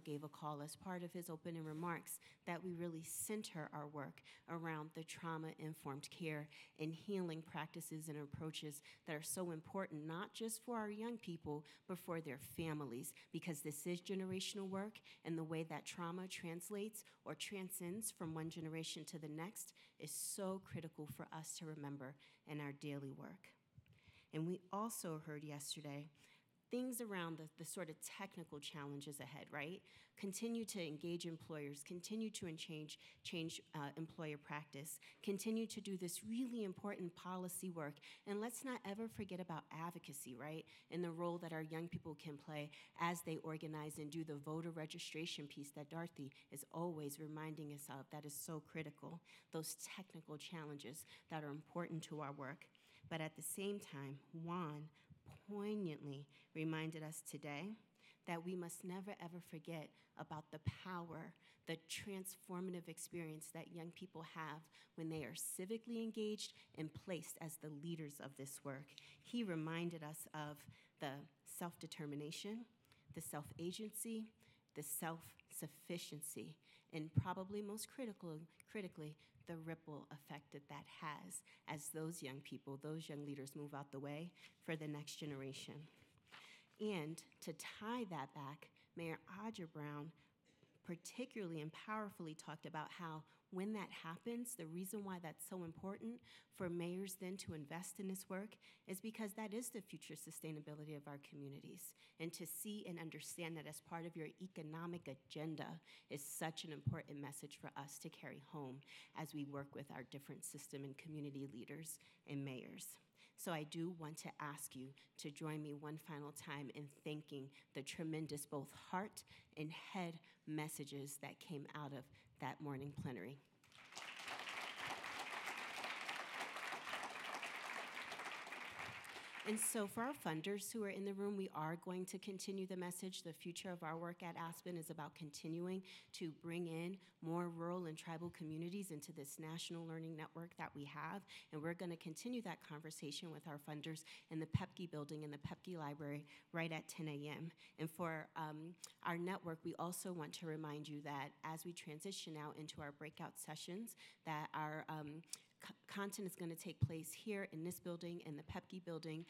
gave a call as part of his opening remarks that we really center our work around the trauma-informed care and healing practices and approaches that are so important, not just for our young people, but for their families, because this is generational work, and the way that trauma translates or transcends from one generation to the next is so critical for us to remember in our daily work. And we also heard yesterday things around the sort of technical challenges ahead, right? Continue to engage employers, continue to change employer practice, continue to do this really important policy work, and let's not ever forget about advocacy, right? And the role that our young people can play as they organize and do the voter registration piece that Dorothy is always reminding us of. That is so critical, those technical challenges that are important to our work. But at the same time, Juan poignantly reminded us today that we must never ever forget about the power, the transformative experience that young people have when they are civically engaged and placed as the leaders of this work. He reminded us of the self-determination, the self-agency, the self-sufficiency, and probably most critically, the ripple effect that has as those young people, those young leaders move out the way for the next generation. And to tie that back, Mayor Aja Brown particularly and powerfully talked about how when that happens, the reason why that's so important for mayors then to invest in this work is because that is the future sustainability of our communities. And to see and understand that as part of your economic agenda is such an important message for us to carry home as we work with our different system and community leaders and mayors. So I do want to ask you to join me one final time in thanking the tremendous both heart and head messages that came out of that morning plenary. And so for our funders who are in the room, we are going to continue the message. The future of our work at Aspen is about continuing to bring in more rural and tribal communities into this national learning network that we have. And we're going to continue that conversation with our funders in the Pepke building in the Pepke library right at 10 a.m. And for our network, we also want to remind you that as we transition out into our breakout sessions, that our content is going to take place here in this building, in the Pepke building,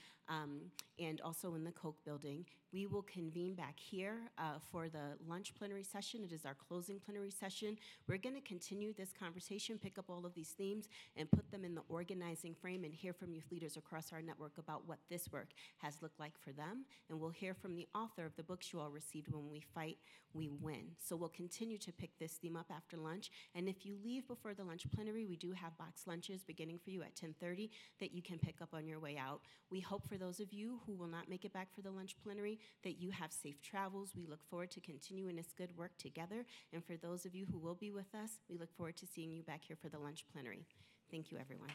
and also in the Koch building. We will convene back here for the lunch plenary session. It is our closing plenary session. We're going to continue this conversation, pick up all of these themes, and put them in the organizing frame and hear from youth leaders across our network about what this work has looked like for them. And we'll hear from the author of the books you all received, When We Fight, We Win. So we'll continue to pick this theme up after lunch. And if you leave before the lunch plenary, we do have box lunches beginning for you at 10:30 that you can pick up on your way out. We hope for those of you who will not make it back for the lunch plenary that you have safe travels. We look forward to continuing this good work together. And for those of you who will be with us, we look forward to seeing you back here for the lunch plenary. Thank you, everyone.